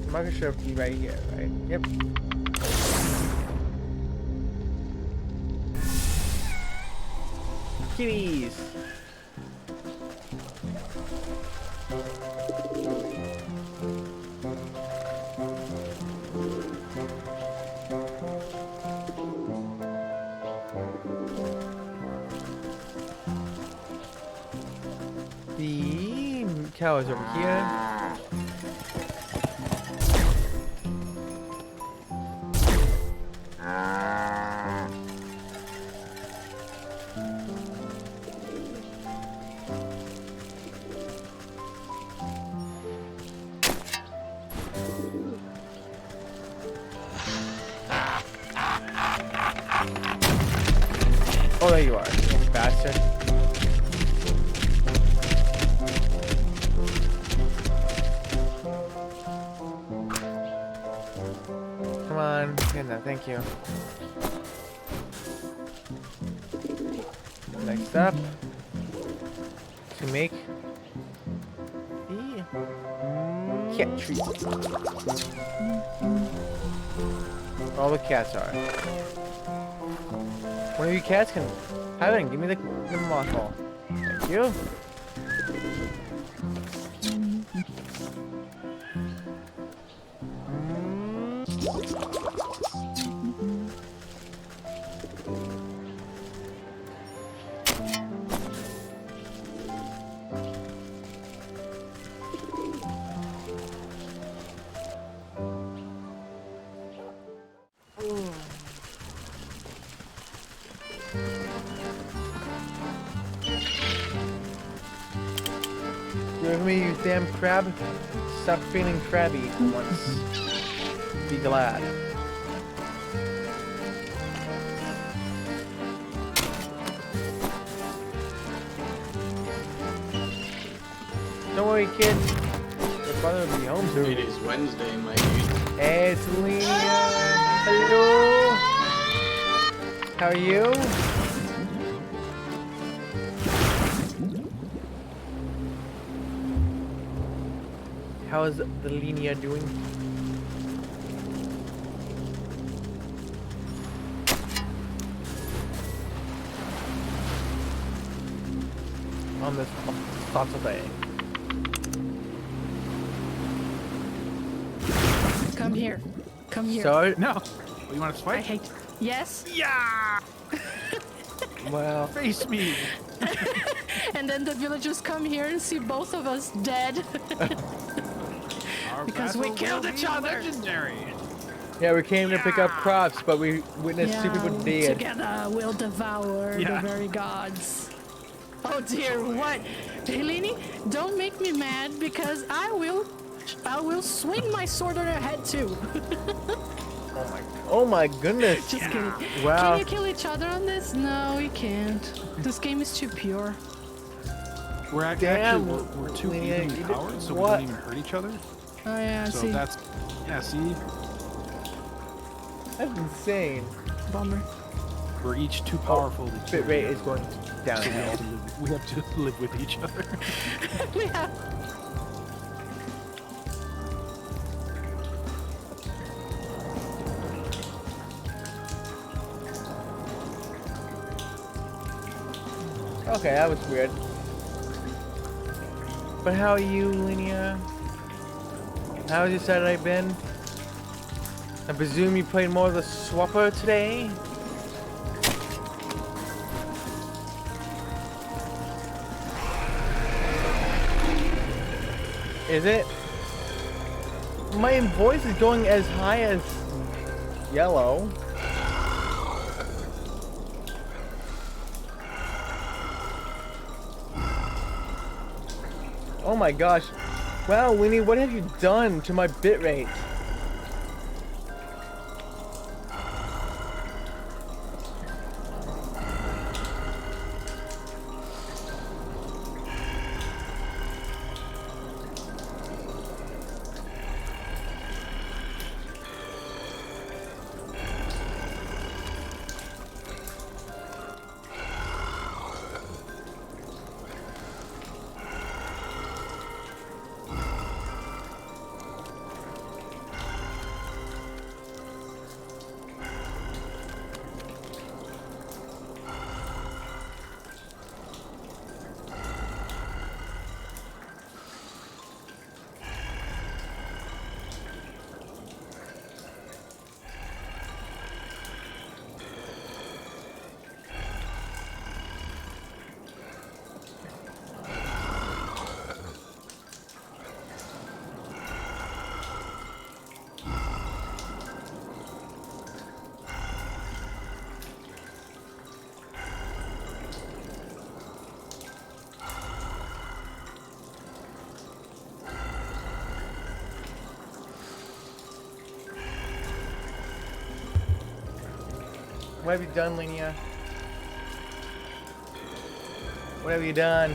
The market should be right here, right? Yep. Kitties! The cow is over here. Oh, there you are, you bastard. Come on, get in there, thank you. Next up, to make the cat treat. All the cats are. One of you cats can have it and give me the mothball. Thank you. me, you damn crab. Stop feeling crabby for once. Be glad. Don't worry, kid. Your brother will be home soon. It is Wednesday, my dude. Hey, it's Lena. Hello. How are you? How is the Lena doing? On this Saturday. Come here. Come here. So, No. You want to I fight? hate. Yes. Yeah. well, Face me. And then the villagers come here and see both of us dead. Our Because we battle killed will each be other. Legendary. yeah, we came to pick up crops, but we witnessed two people dead. Together we'll devour Yeah. the very gods. Oh dear, what? Helene, don't make me mad because I will swing my sword on her head too. Oh my goodness. Just kidding. Wow. Can you kill each other on this? No, we can't. This game is too pure. We're actually Damn, we're too Lena, evenly you did- powered, so we what? don't even hurt each other. Oh yeah, So see, that's see, That's insane. bummer. we're each too powerful to kill Bit rate each is other. going So downhill. we have to live with each other. We have. Okay, that was weird. But how are you, Linnea? How has your Saturday been? I presume you played more of the Swapper today? Is it? My voice is going as high as yellow. Oh my gosh. Wow, Winnie, what have you done to my bitrate? What have you done, Linnea? What have you done?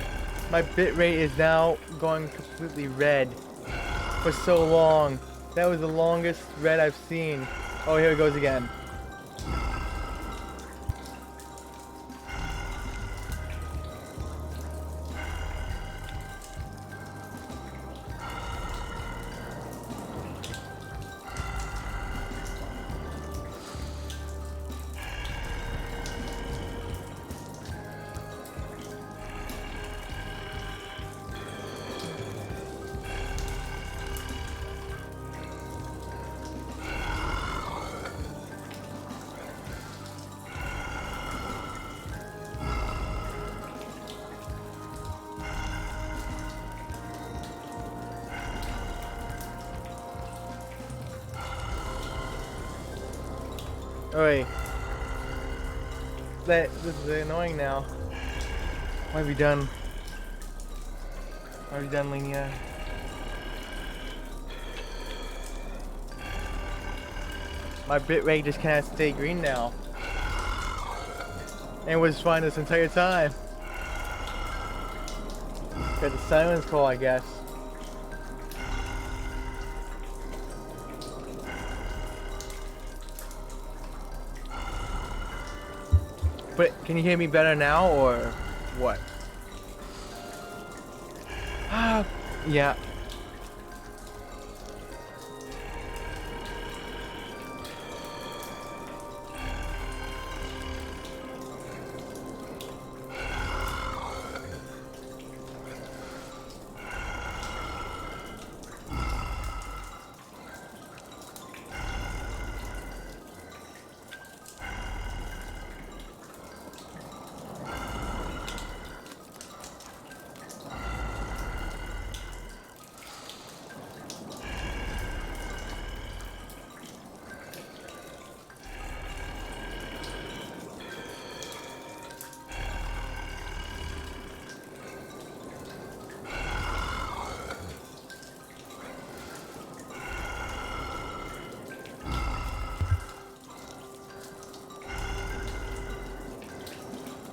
My bitrate is now going completely red for so long. That was the longest red I've seen. Oh, here it goes again. Alright. This is annoying now. What have you done? Are you done, Linnea? My bitrate just can't stay green now. And it was fine this entire time. Got the silence call, I guess. But can you hear me better now, or what? Yeah.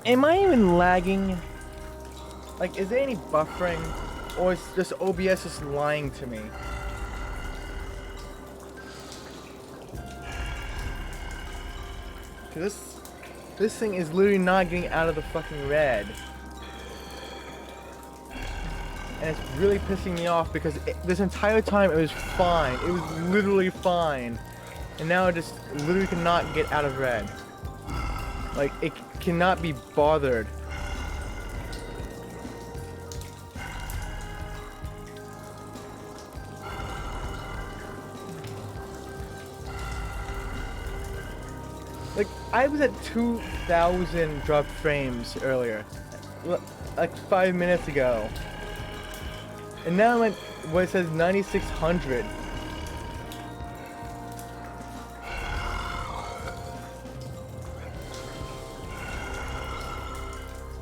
Am I even lagging? Like, is there any buffering? Or is just OBS just lying to me? Cause this thing is literally not getting out of the fucking red. And it's really pissing me off because this entire time it was fine. It was literally fine. And now it just literally cannot get out of red. Like, it cannot be bothered. Like, I was at 2,000 dropped frames earlier. Like 5 minutes ago. And now I'm at what it says 9,600.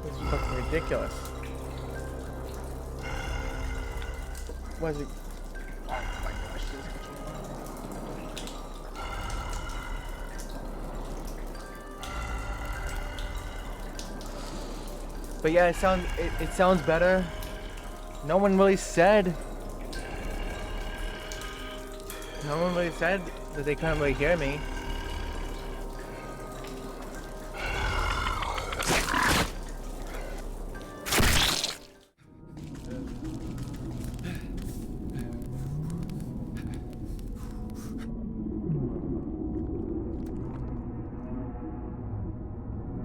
This is fucking ridiculous. What is it? Oh my gosh, this is But yeah, it sounds better. No one really said. No one really said that they couldn't really hear me.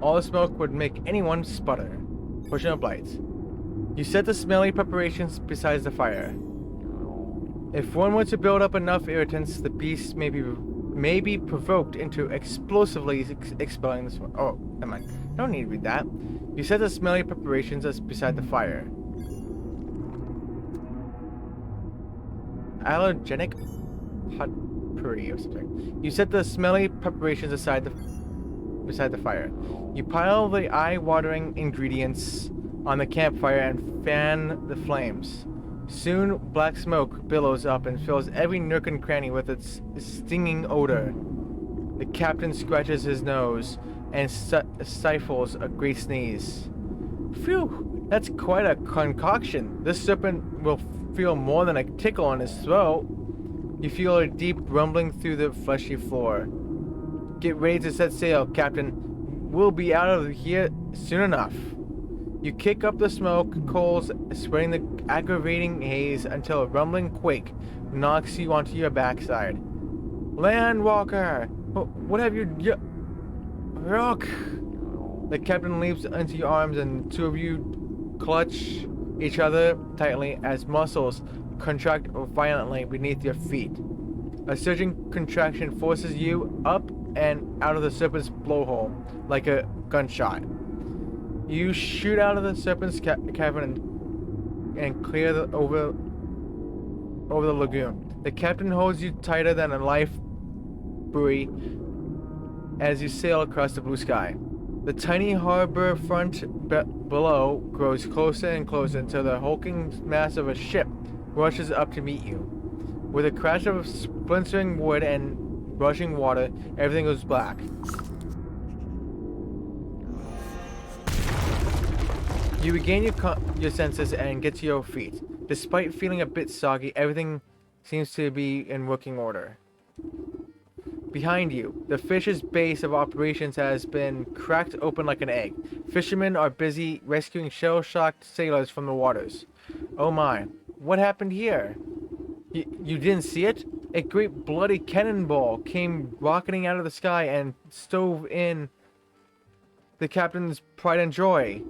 All the smoke would make anyone sputter. Pushing up lights. You set the smelly preparations beside the fire. If one were to build up enough irritants, the beast may be provoked into explosively expelling the smoke. Oh, never mind. Don't need to read that. You set the smelly preparations as beside the fire. Allergenic potpourri or something. You set the smelly preparations beside the fire. You pile the eye-watering ingredients on the campfire and fan the flames. Soon, black smoke billows up and fills every nook and cranny with its stinging odor. The captain scratches his nose and stifles a great sneeze. Phew, that's quite a concoction. This serpent will feel more than a tickle on his throat. You feel a deep rumbling through the fleshy floor. Get ready to set sail, Captain. We'll be out of here soon enough. You kick up the smoke coals, spreading the aggravating haze until a rumbling quake knocks you onto your backside. Landwalker! What have you... Rook! The captain leaps into your arms and the two of you clutch each other tightly as muscles contract violently beneath your feet. A surging contraction forces you up and out of the serpent's blowhole like a gunshot. You shoot out of the serpent's cavern and clear over the lagoon. The captain holds you tighter than a life buoy as you sail across the blue sky. The tiny harbor front below grows closer and closer until the hulking mass of a ship rushes up to meet you. With a crash of splintering wood and rushing water, everything goes black. You regain your senses and get to your feet. Despite feeling a bit soggy, everything seems to be in working order. Behind you, the fish's base of operations has been cracked open like an egg. Fishermen are busy rescuing shell-shocked sailors from the waters. Oh my, what happened here? You didn't see it? A great bloody cannonball came rocketing out of the sky and stove in the captain's pride and joy.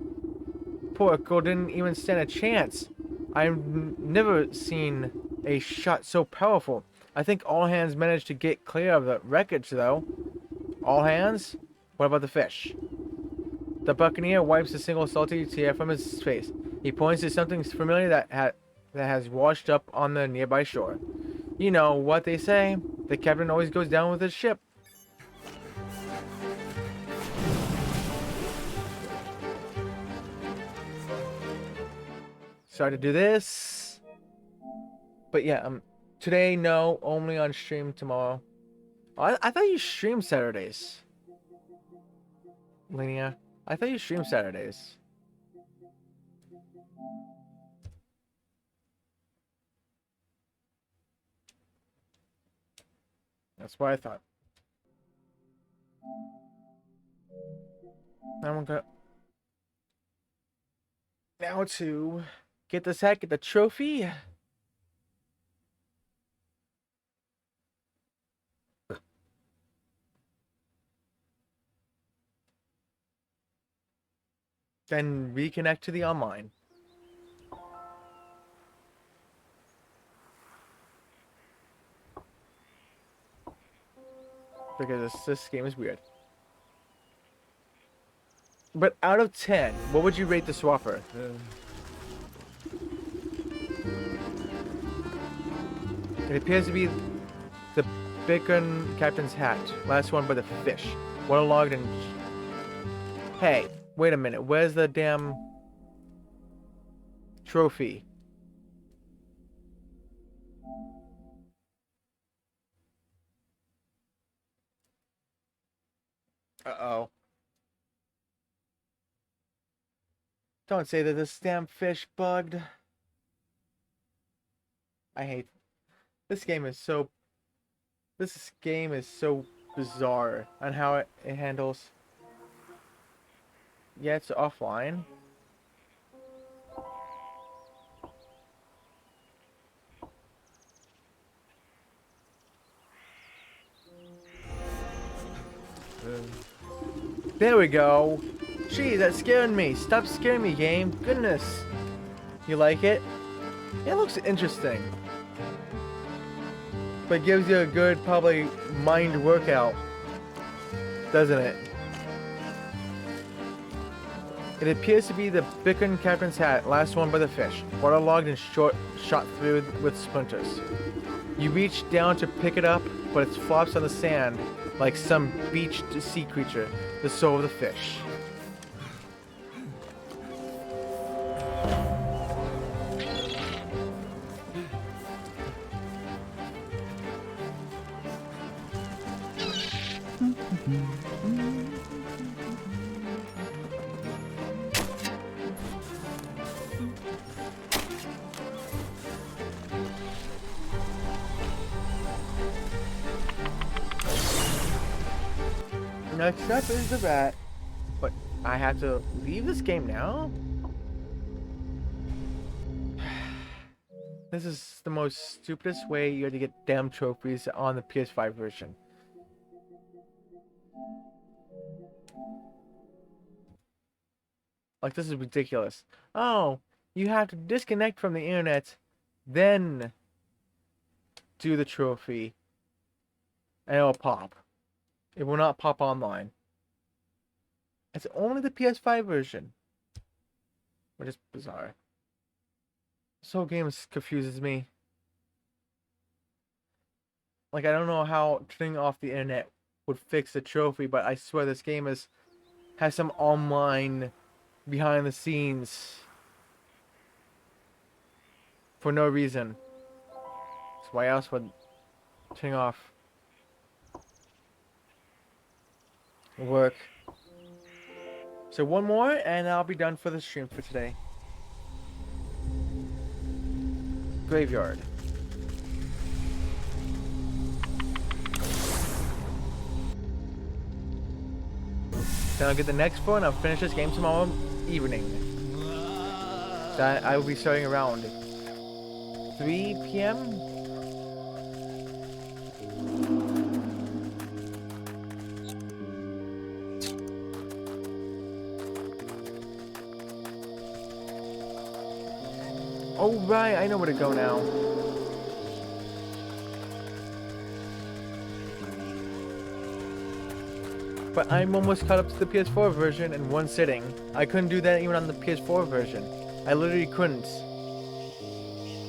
Poor girl didn't even stand a chance. I've never seen a shot so powerful. I think all hands managed to get clear of the wreckage, though. All hands? What about the fish? The buccaneer wipes a single salty tear from his face. He points to something familiar that has washed up on the nearby shore. You know what they say. The captain always goes down with his ship. Sorry to do this. But yeah, today, no, only on stream tomorrow. Oh, I thought you streamed Saturdays. Linnea, I thought you streamed Saturdays. That's what I thought. I'm gonna now to get this hat, get the trophy. Then reconnect to the online. Because this game is weird. But out of 10, what would you rate the swapper? It appears to be the Bacon Captain's hat. Last one by the fish. Waterlogged and... Hey, wait a minute. Where's the damn... trophy? Uh-oh. Don't say that this damn fish bugged. I hate... This game is so bizarre on how it handles. Yeah, it's offline. There we go. Gee, that scared me. Stop scaring me, game. Goodness. You like it? It looks interesting. But gives you a good, probably, mind workout. Doesn't it? It appears to be the Bickin Captain's hat, last one by the fish. Waterlogged and shot through with splinters. You reach down to pick it up, but it flops on the sand like some beached sea creature, the soul of the fish. Next up is the rat. But I have to leave this game now? This is the most stupidest way you have to get damn trophies on the PS5 version. Like, this is ridiculous. Oh, you have to disconnect from the internet, then do the trophy, and it'll pop. It will not pop online. It's only the PS5 version. Which is bizarre. This whole game confuses me. Like, I don't know how turning off the internet would fix the trophy, but I swear this game is has some online behind the scenes for no reason. So why else would turning off work? So one more and I'll be done for the stream for today. Graveyard. Then I'll get the next one. I'll finish this game tomorrow evening. So I will be starting around 3 p.m. Oh right, I know where to go now. But I'm almost caught up to the PS4 version in one sitting. I couldn't do that even on the PS4 version. I literally couldn't.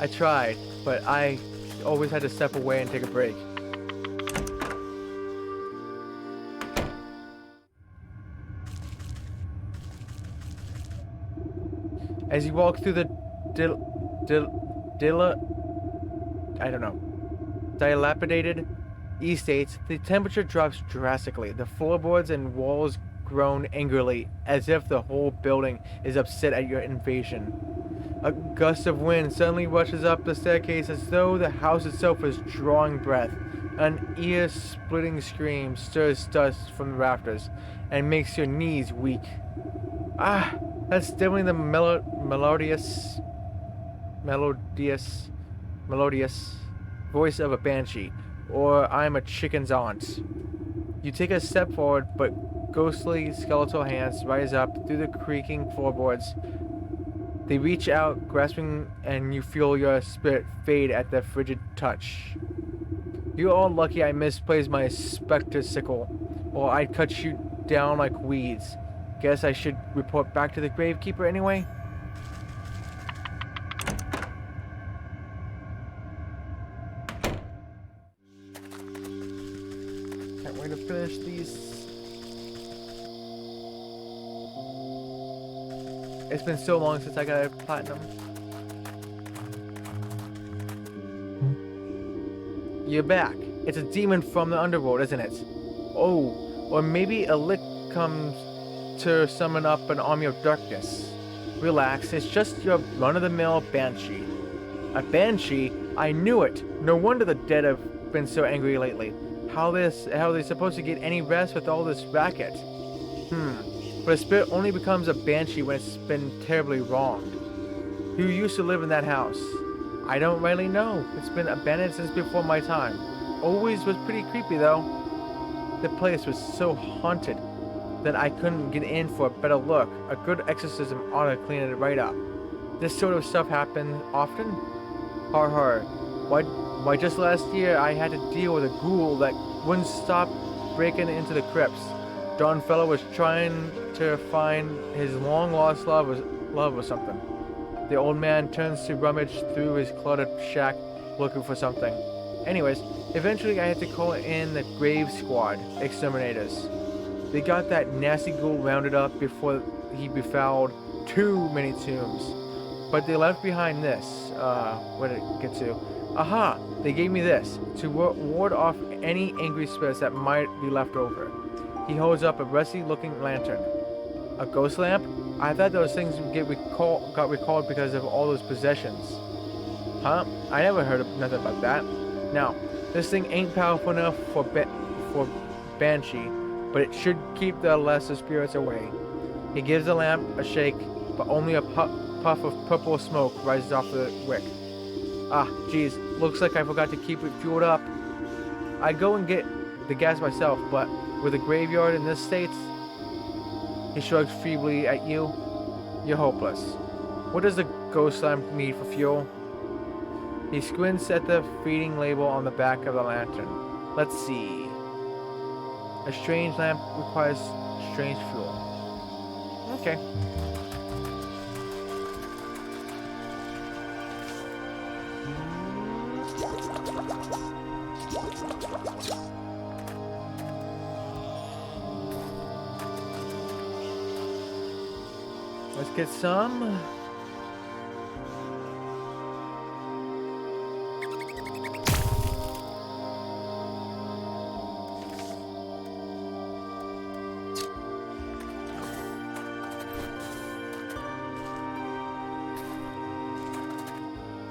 I tried, but I always had to step away and take a break. As you walk through the dilapidated estates, the temperature drops drastically. The floorboards and walls groan angrily, as if the whole building is upset at your invasion. A gust of wind suddenly rushes up the staircase as though the house itself is drawing breath. An ear-splitting scream stirs dust from the rafters and makes your knees weak. Ah, that's definitely the melodious voice of a banshee, or I'm a chicken's aunt. You take a step forward, but ghostly skeletal hands rise up through the creaking floorboards. They reach out, grasping, and you feel your spirit fade at their frigid touch. You're all lucky I misplaced my specter sickle, or I'd cut you down like weeds. Guess I should report back to the gravekeeper anyway? Can't wait to finish these. It's been so long since I got a platinum. You're back. It's a demon from the underworld, isn't it? Oh, or maybe a lick comes to summon up an army of darkness. Relax, it's just your run-of-the-mill banshee. A banshee? I knew it! No wonder the dead have been so angry lately. How are they supposed to get any rest with all this racket? But a spirit only becomes a banshee when it's been terribly wronged. Who used to live in that house? I don't really know. It's been abandoned since before my time. Always was pretty creepy though. The place was so haunted that I couldn't get in for a better look. A good exorcism ought to clean it right up. This sort of stuff happened often? Har har. Why just last year I had to deal with a ghoul that wouldn't stop breaking into the crypts. Don fellow was trying to find his long-lost love or something. The old man turns to rummage through his cluttered shack looking for something. Anyways, eventually I had to call in the grave squad exterminators. They got that nasty ghoul rounded up before he befouled too many tombs. But they left behind this. What did it get to? Aha! They gave me this to ward off any angry spirits that might be left over. He holds up a rusty-looking lantern. A ghost lamp? I thought those things got recalled because of all those possessions. Huh? I never heard of nothing about that. Now, this thing ain't powerful enough for Banshee, but it should keep the lesser spirits away. He gives the lamp a shake, but only a puff of purple smoke rises off the wick. Ah, geez, looks like I forgot to keep it fueled up. I go and get the gas myself, but with a graveyard in this state, he shrugs feebly at you. You're hopeless. What does the ghost lamp need for fuel? He squints at the feeding label on the back of the lantern. Let's see. A strange lamp requires strange fuel. Okay. Let's get some.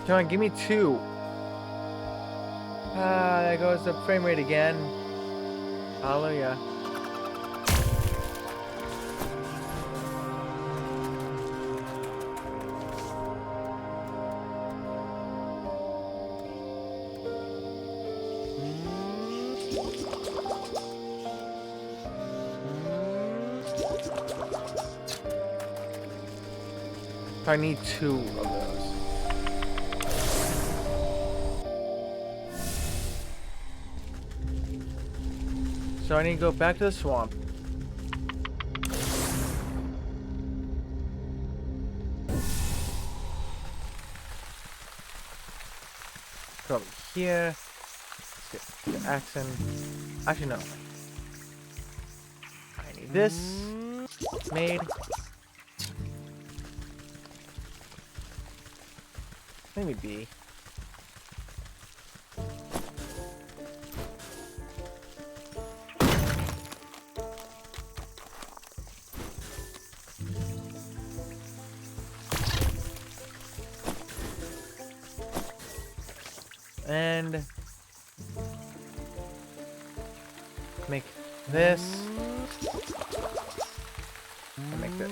Come on, give me 2. Ah, there goes the frame rate again. Hallelujah. I need 2 of those. So I need to go back to the swamp. Go over here. Let's get the accent. Actually, no. I need this. Made. Maybe B. And make this. And make this.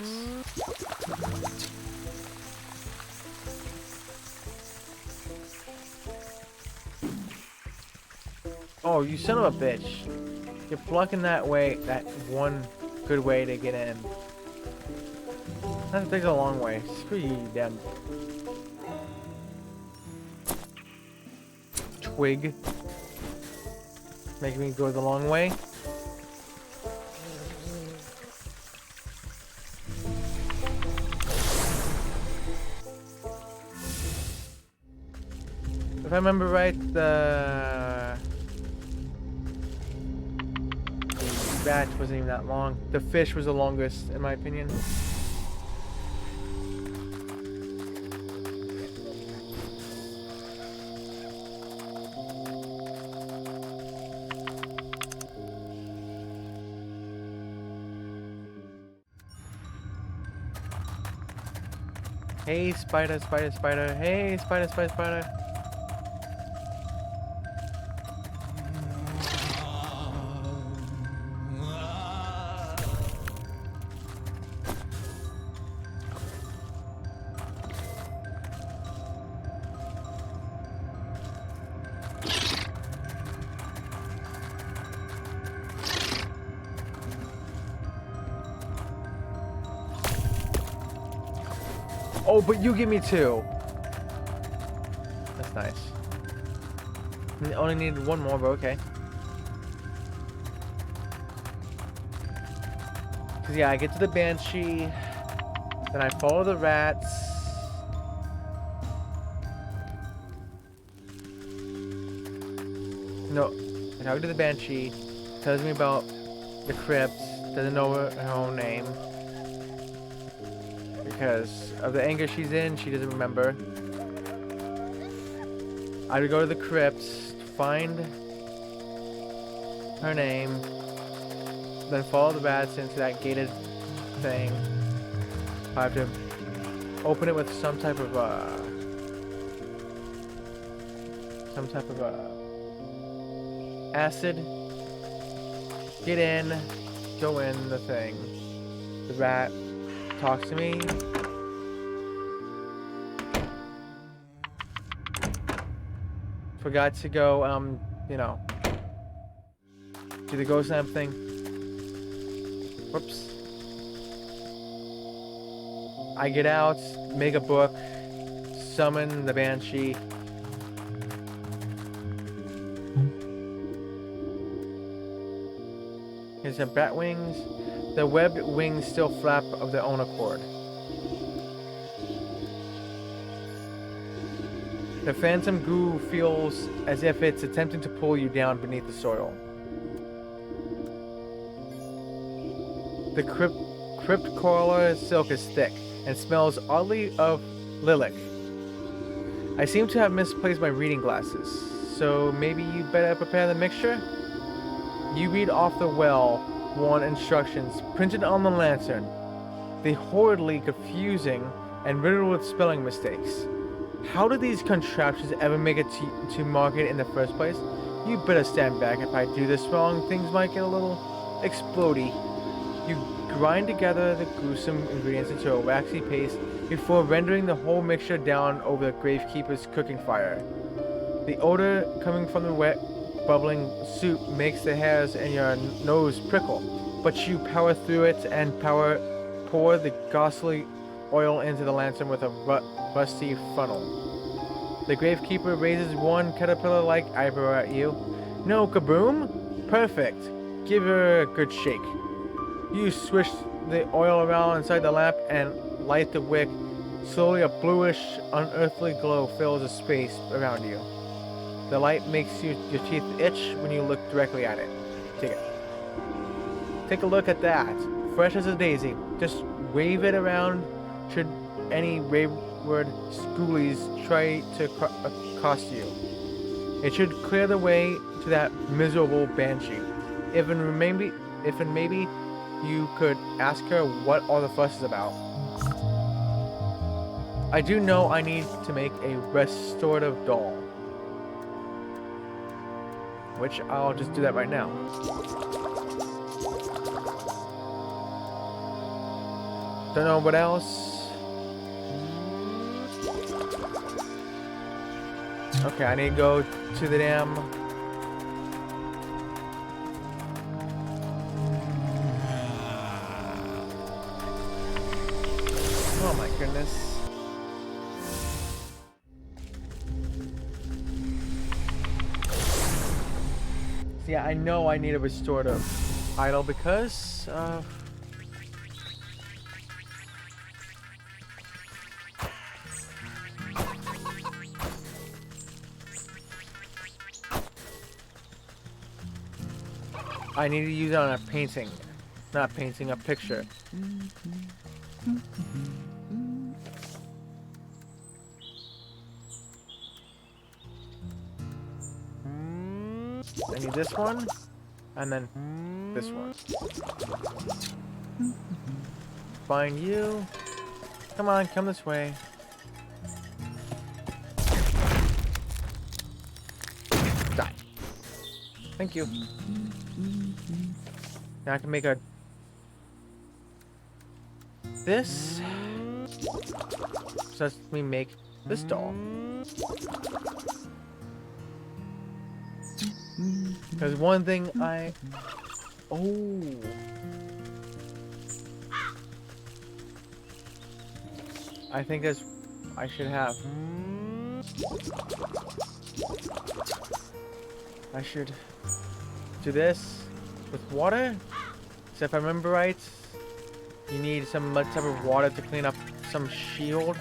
Oh, you son of a bitch. You're blocking that way, that one good way to get in. That takes a long way. Screw you, damn twig. Making me go the long way. If I remember right, the batch wasn't even that long. The fish was the longest, in my opinion. Hey, spider, spider, spider. Hey, spider, spider, spider. Oh, but you give me 2. That's nice. I only needed 1 more, but okay. Cause yeah, I get to the banshee, then I follow the rats. No, I talk to the banshee, tells me about the crypt, doesn't know her own name. Because of the anger she's in, she doesn't remember. I would go to the crypts, find her name, then follow the rats into that gated thing. I have to open it with some type of acid. Get in, go in the thing. The rat talks to me. Forgot to go, you know, do the ghost lamp thing. Whoops. I get out, make a book, summon the banshee. Here's some bat wings. The webbed wings still flap of their own accord. The phantom goo feels as if it's attempting to pull you down beneath the soil. The crypt crawler silk is thick. and smells oddly of lilac. I seem to have misplaced my reading glasses, so maybe you better prepare the mixture? You read off the well-worn instructions printed on the lantern. They're horridly confusing and riddled with spelling mistakes. How did these contraptions ever make it to market in the first place? You better stand back. If I do this wrong, things might get a little explodey. You grind together the gruesome ingredients into a waxy paste before rendering the whole mixture down over the gravekeeper's cooking fire. The odor coming from the wet, bubbling soup makes the hairs in your nose prickle, but you power through it and pour the ghastly oil into the lantern with a rusty funnel. The gravekeeper raises one caterpillar-like eyebrow at you. No, kaboom? Perfect. Give her a good shake. You swish the oil around inside the lamp and light the wick. Slowly a bluish, unearthly glow fills the space around you. The light makes your teeth itch when you look directly at it. Take it. Take a look at that. Fresh as a daisy. Just wave it around should any wayward schoolies try to accost you. It should clear the way to that miserable banshee. If and maybe you could ask her what all the fuss is about. I do know I need to make a restorative doll. Which I'll just do that right now. Don't know what else. Okay, I need to go to the damn... Oh my goodness. Yeah, I know I need a restorative idol because I need to use it on a painting. Not painting, a picture. I need this one, and then this one. Find you. Come on, come this way. Die. Thank you. Now I can make a... this. So let me make this doll. There's one thing I... oh. I think that's... I should have. I should do this with water. So if I remember right, you need some type of water to clean up some shield.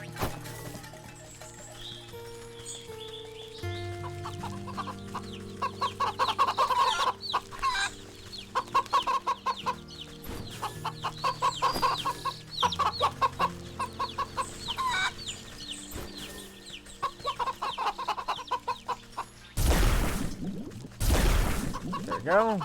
There we go.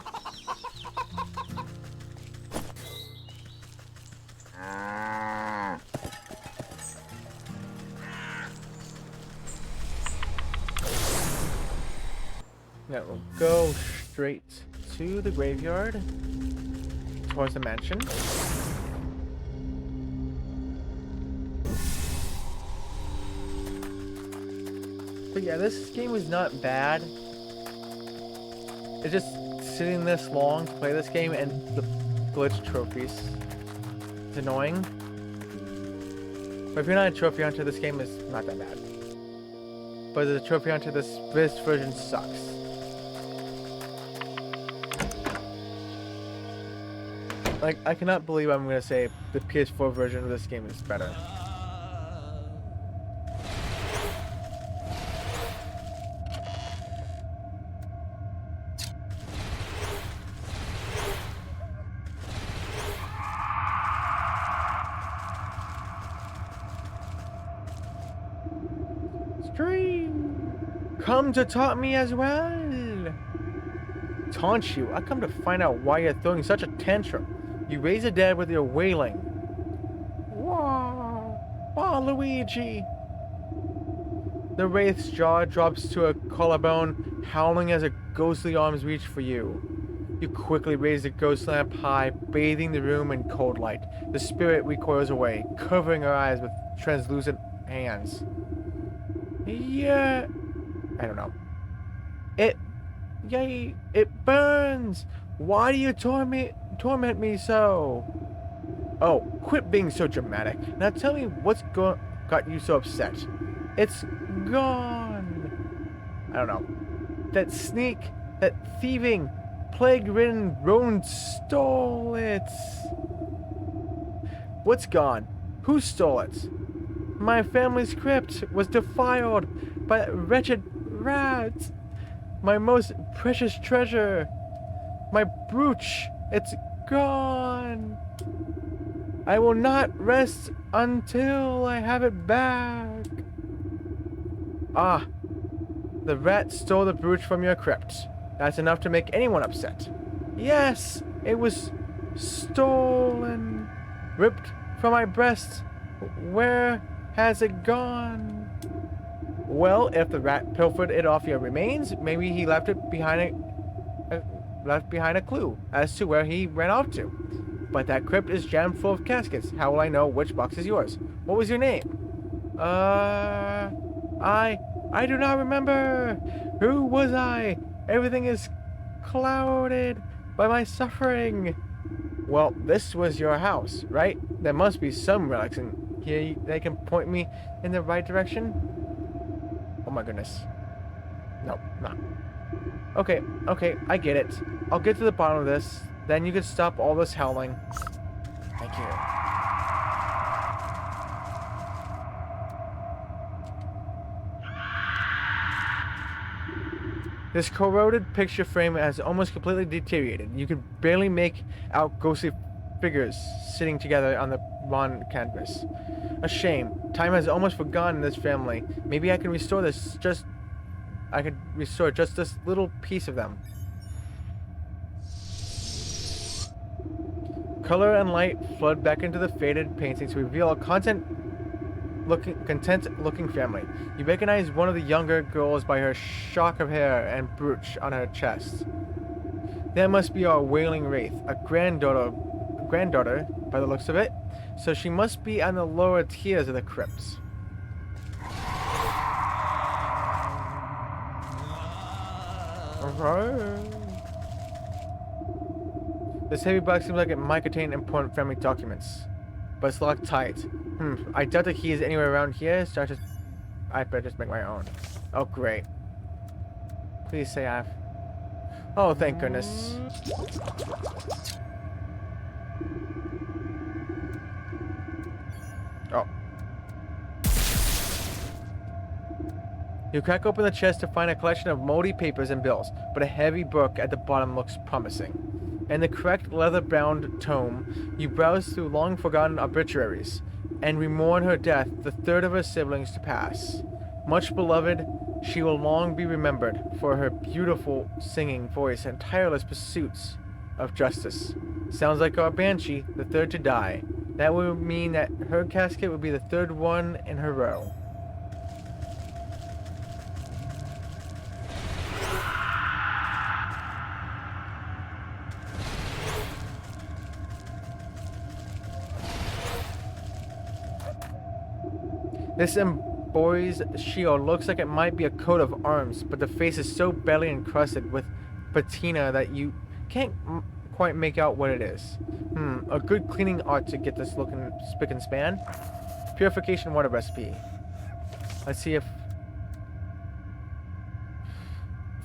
That will go straight to the graveyard, towards the mansion. But yeah, this game is not bad. It's just sitting this long to play this game and the glitch trophies. It's annoying. But if you're not a trophy hunter, this game is not that bad. But the trophy hunter, this version sucks. Like, I cannot believe I'm gonna say the PS4 version of this game is better. street. Come to taunt me as well. Taunt you? I come to find out why you're throwing such a tantrum. You raise the dead with your wailing. Wah! Wah, Luigi! The wraith's jaw drops to a collarbone, howling as her ghostly arms reach for you. You quickly raise the ghost lamp high, bathing the room in cold light. The spirit recoils away, covering her eyes with translucent hands. Yeah... I don't know. It burns! Why do you torment me so? Oh, quit being so dramatic. Now tell me what's got you so upset. It's gone. I don't know. That sneak, that thieving, plague-ridden rodent stole it. What's gone? Who stole it? My family's crypt was defiled by that wretched rat. My most precious treasure. My brooch. It's gone. I will not rest until I have it back. Ah, the rat stole the brooch from your crypt. That's enough to make anyone upset. Yes, it was stolen. Ripped from my breast. Where has it gone? Well, if the rat pilfered it off your remains, maybe he left it behind a clue as to where he ran off to. But that crypt is jammed full of caskets. How will I know which box is yours? What was your name? I do not remember. Who was I? Everything is clouded by my suffering. Well, this was your house, right? There must be some relics in here that can point me in the right direction. Oh my goodness. No, not. Okay, I get it. I'll get to the bottom of this. Then you can stop all this howling. Thank you. This corroded picture frame has almost completely deteriorated. You can barely make out ghostly figures sitting together on the bond canvas. A shame. Time has almost forgotten this family. Maybe I can restore this I could restore just this little piece of them. Color and light flood back into the faded paintings to reveal a content-looking family. You recognize one of the younger girls by her shock of hair and brooch on her chest. That must be our wailing wraith, a granddaughter by the looks of it. So she must be on the lower tiers of the crypts. This heavy box seems like it might contain important family documents, but it's locked tight. I doubt the key is anywhere around here, so I better just make my own. Oh, great. Please say I've... Oh, thank goodness. Oh. You crack open the chest to find a collection of moldy papers and bills, but a heavy book at the bottom looks promising. In the correct leather-bound tome, you browse through long-forgotten obituaries, and remourn her death, the third of her siblings to pass. Much beloved, she will long be remembered for her beautiful singing voice and tireless pursuits of justice. Sounds like our Banshee, the third to die. That would mean that her casket would be the third one in her row. This embossed shield looks like it might be a coat of arms, but the face is so badly encrusted with patina that you can't quite make out what it is. A good cleaning ought to get this looking spick and span. Purification water recipe. Let's see if...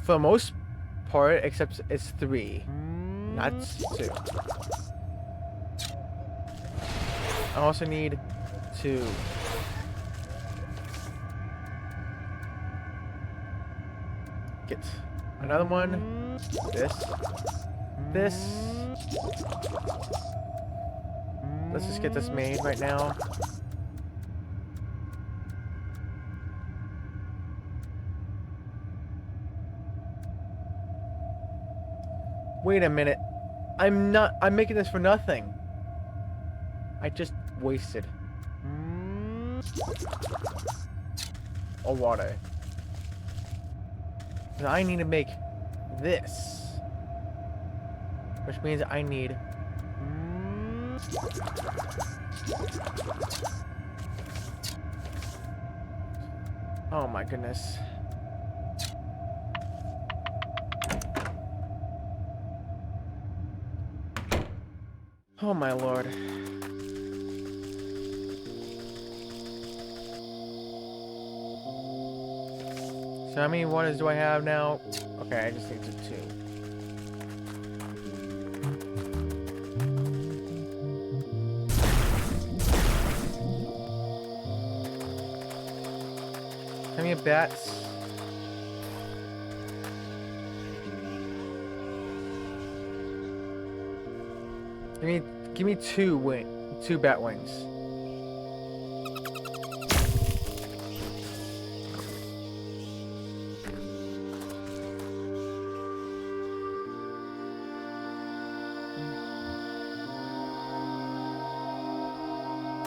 For the most part, except it's 3, not 2. I also need to... get another one. This. Let's just get this made right now. Wait a minute. I'm making this for nothing. I just wasted. Or water. And I need to make this. Which means I need... Oh my goodness. Oh my lord. So how many waters do I have now? Okay, I just need to 2. How many bats? Give me 2 bat wings.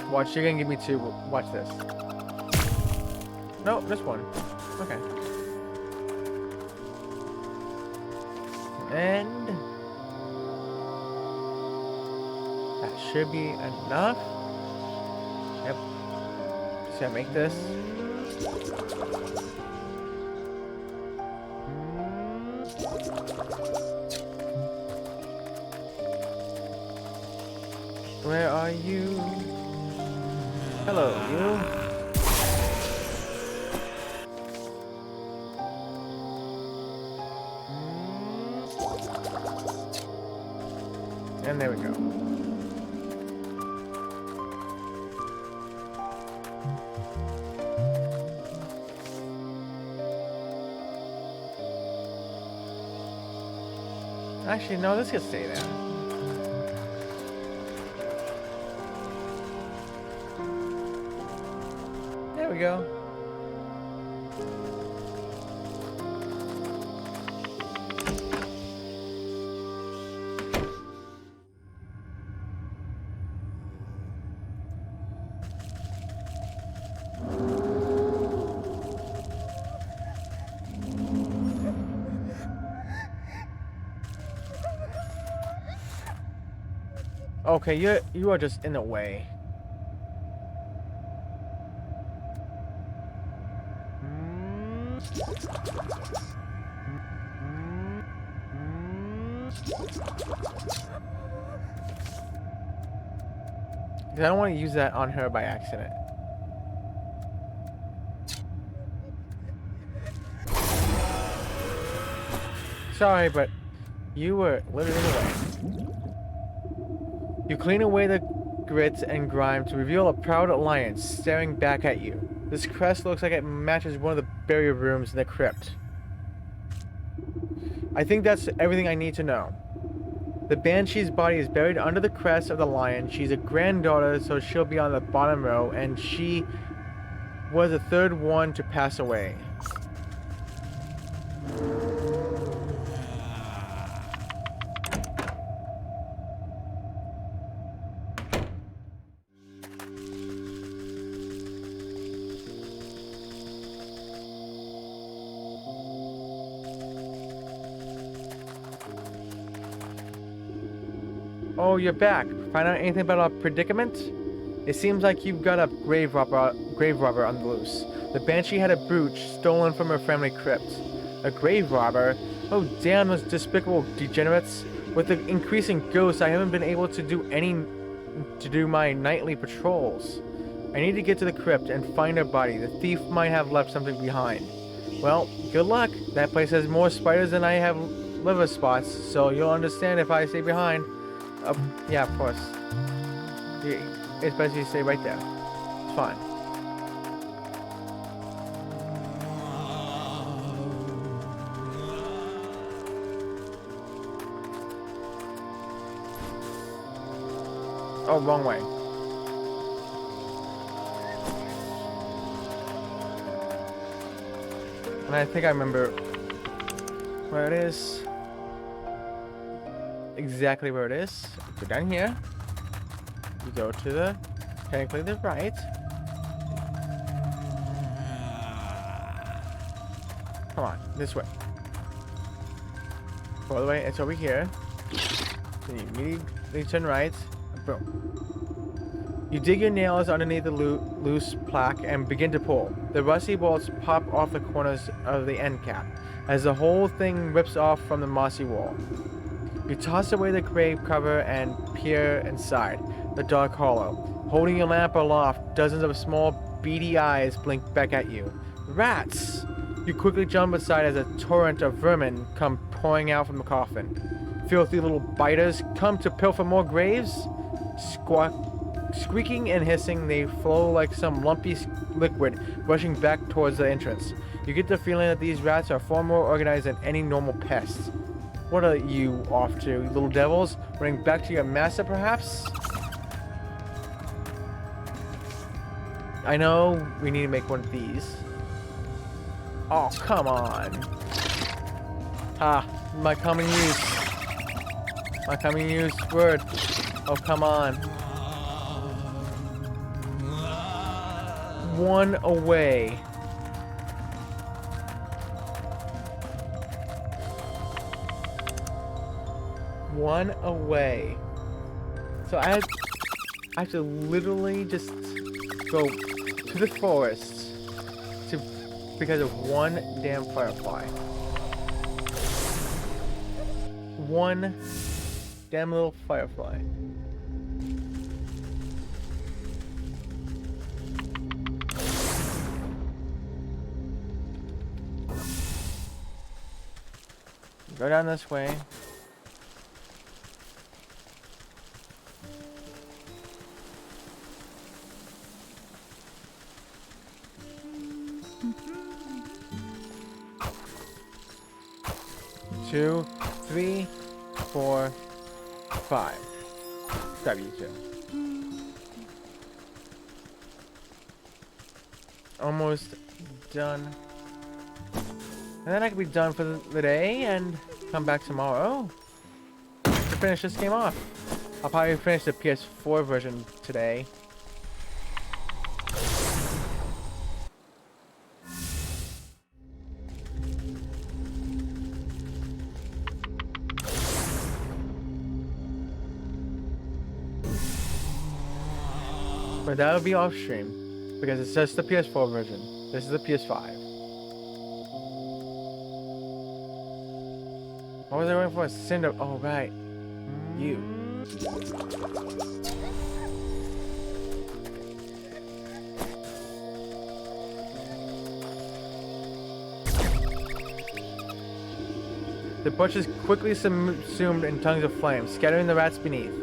Watch, you're gonna give me 2. Watch this. No, just 1. Okay. And that should be enough. Yep. Just gonna make this. Where are you? Hello, you. And there we go. Actually, no, this could stay there. There we go. Okay, you are just in the way. I don't want to use that on her by accident. Sorry, but you were literally in the way. You clean away the grit and grime to reveal a proud lion staring back at you. This crest looks like it matches one of the burial rooms in the crypt. I think that's everything I need to know. The banshee's body is buried under the crest of the lion. She's a granddaughter, so she'll be on the bottom row, and she was the 3rd one to pass away. Oh, you're back. Find out anything about our predicament? It seems like you've got a grave robber on the loose. The Banshee had a brooch stolen from her family crypt. A grave robber? Oh, damn those despicable degenerates. With the increasing ghosts, I haven't been able to do my nightly patrols. I need to get to the crypt and find her body. The thief might have left something behind. Well, good luck. That place has more spiders than I have liver spots, so you'll understand if I stay behind. Yeah, of course. It's best you stay right there. It's fine. Oh, wrong way. And I think I remember where it is. exactly where it is. Go down here. You go to the, technically the right. Come on, this way. All the way, it's over here. Then you immediately turn right. Boom. You dig your nails underneath the loose plaque and begin to pull. The rusty bolts pop off the corners of the end cap as the whole thing rips off from the mossy wall. You toss away the grave cover and peer inside the dark hollow. Holding your lamp aloft, dozens of small, beady eyes blink back at you. Rats! You quickly jump aside as a torrent of vermin come pouring out from the coffin. Filthy little biters come to pilfer more graves. Squeaking and hissing, they flow like some lumpy liquid rushing back towards the entrance. You get the feeling that these rats are far more organized than any normal pests. What are you off to, little devils? Running back to your master, perhaps? I know we need to make one of these. Oh, come on. My common use. My common use word. Oh, come on. One away. One away. So I have to literally just go to the forest because of one damn firefly. One damn little firefly. Go down this way. Two, 3, 4, 5. Grab you two. Almost done. And then I can be done for the day and come back tomorrow to finish this game off. I'll probably finish the PS4 version today. But that'll be off stream because it's just the PS4 version. This is the PS5. What was I waiting for? A cinder. Oh, right. You. The bush is quickly subsumed in tongues of flame, scattering the rats beneath.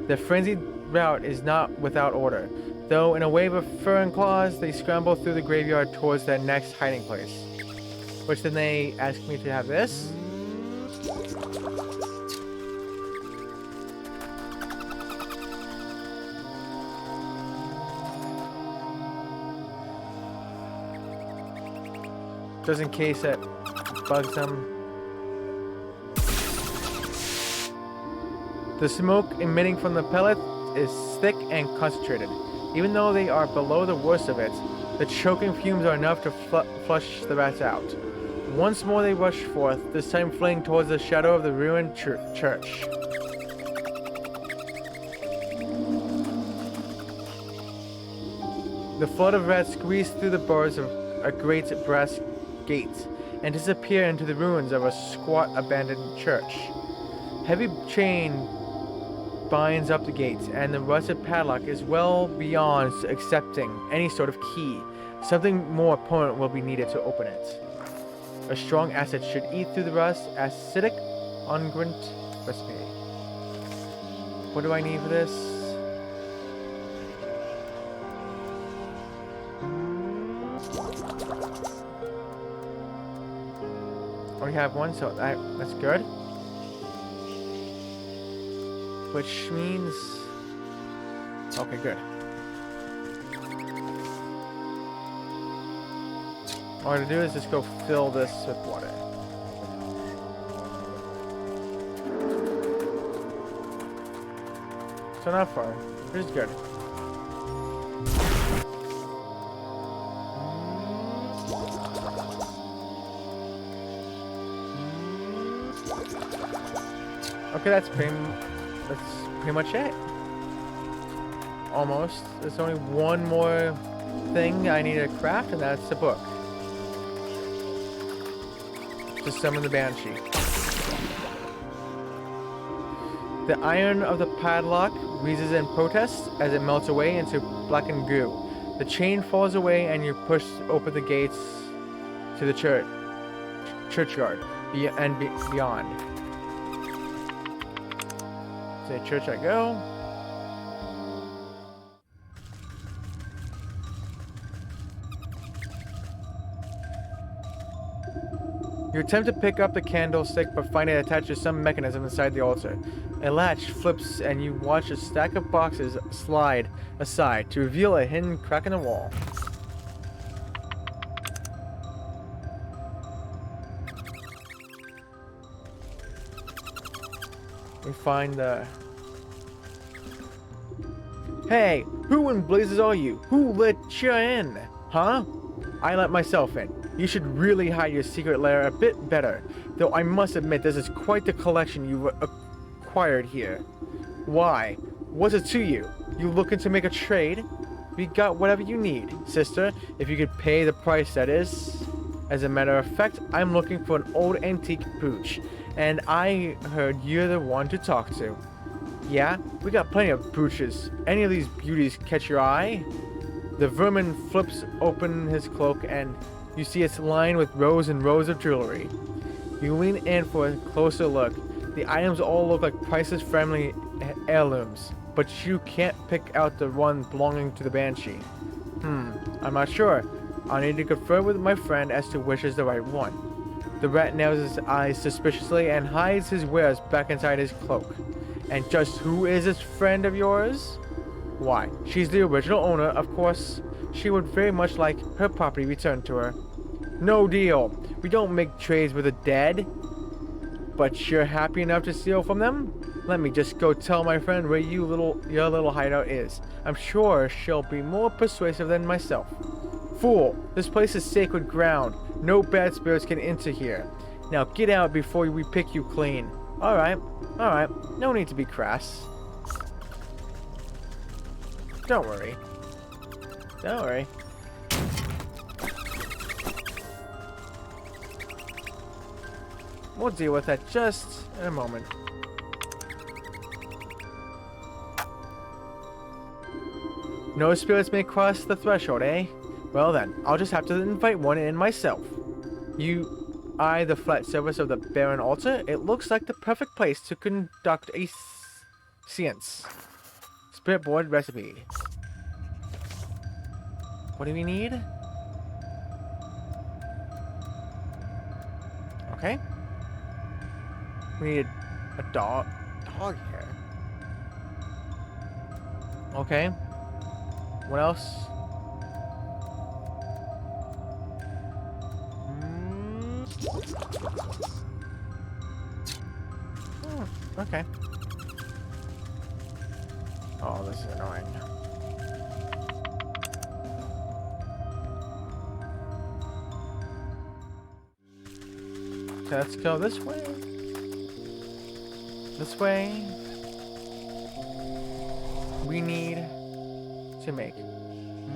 The frenzied rout is not without order, though in a wave of fur and claws, they scramble through the graveyard towards their next hiding place. Which then they ask me to have this. Just in case it bugs them. The smoke emitting from the pellet is thick and concentrated. Even though they are below the worst of it, the choking fumes are enough to flush the rats out. Once more they rush forth, this time fleeing towards the shadow of the ruined church. The flood of rats squeeze through the bars of a great brass gate and disappear into the ruins of a squat abandoned church. Heavy chain binds up the gate, and the rusted padlock is well beyond accepting any sort of key. Something more permanent will be needed to open it. A strong acid should eat through the rust. Acidic unguent recipe. What do I need for this? We have one, so that's good. Which means... Okay, good. All I have to do is just go fill this with water. So not far, which is good. Okay, that's pretty much it. Almost. There's only one more thing I need to craft, and that's a book. To summon the Banshee. The iron of the padlock wheezes in protest as it melts away into blackened goo. The chain falls away, and you push open the gates to the churchyard and beyond. To the church I go. You attempt to pick up the candlestick, but find it attached to some mechanism inside the altar. A latch flips, and you watch a stack of boxes slide aside to reveal a hidden crack in the wall. We find the... Hey, who in blazes are you? Who let you in? Huh? I let myself in. You should really hide your secret lair a bit better. Though I must admit this is quite the collection you've acquired here. Why? What's it to you? You looking to make a trade? We got whatever you need, sister, if you could pay the price, that is. As a matter of fact, I'm looking for an old antique brooch, and I heard you're the one to talk to. Yeah, we got plenty of brooches. Any of these beauties catch your eye? The vermin flips open his cloak, and you see it's lined with rows and rows of jewelry. You lean in for a closer look. The items all look like priceless-friendly heirlooms, but you can't pick out the one belonging to the Banshee. I'm not sure. I'll need to confer with my friend as to which is the right one. The rat nails his eyes suspiciously and hides his wares back inside his cloak. And just who is this friend of yours? Why, she's the original owner, of course. She would very much like her property returned to her. No deal. We don't make trades with the dead. But you're happy enough to steal from them? Let me just go tell my friend where your little hideout is. I'm sure she'll be more persuasive than myself. Fool, this place is sacred ground. No bad spirits can enter here. Now get out before we pick you clean. Alright. No need to be crass. Don't worry. We'll deal with that just in a moment. No spirits may cross the threshold, eh? Well then, I'll just have to invite one in myself. You eye the flat surface of the barren altar. It looks like the perfect place to conduct a seance. Spirit board recipe. What do we need? Okay. We need a dog hair. Okay. What else? Okay. Oh, this is annoying. Okay, let's go this way. This way. We need to make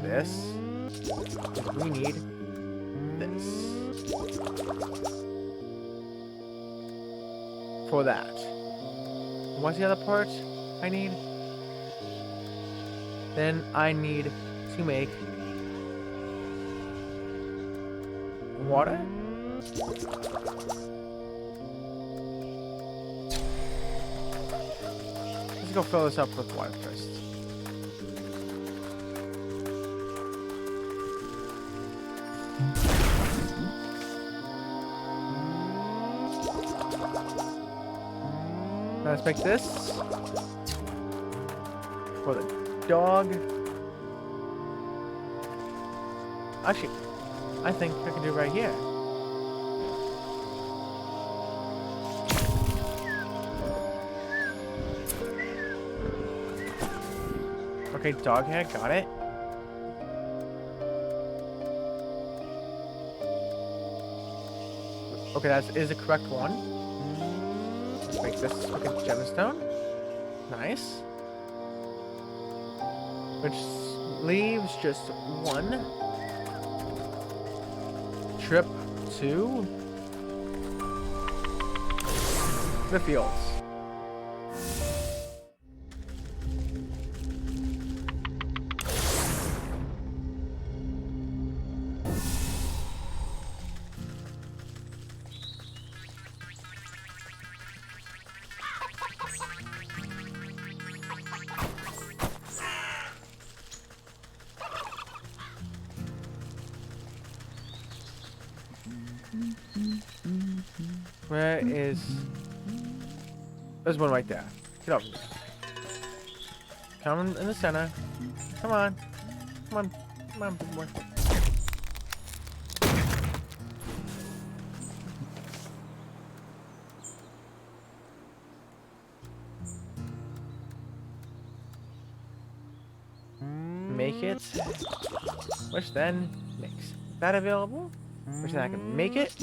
this. We need this. For that. What's the other part I need? Then I need to make water. Let's go fill this up with water first. Now let's make this for the dog. Actually, I think I can do it right here. Okay, dog hair, got it. Okay, that is the correct one. Let's make this like a gemstone. Nice. Which leaves just one trip to the fields. Where is... There's one right there. Get over here. Come in the center. Come on. Come on. Come on, big boy. Make it. Which then makes that available. Which then I can make it.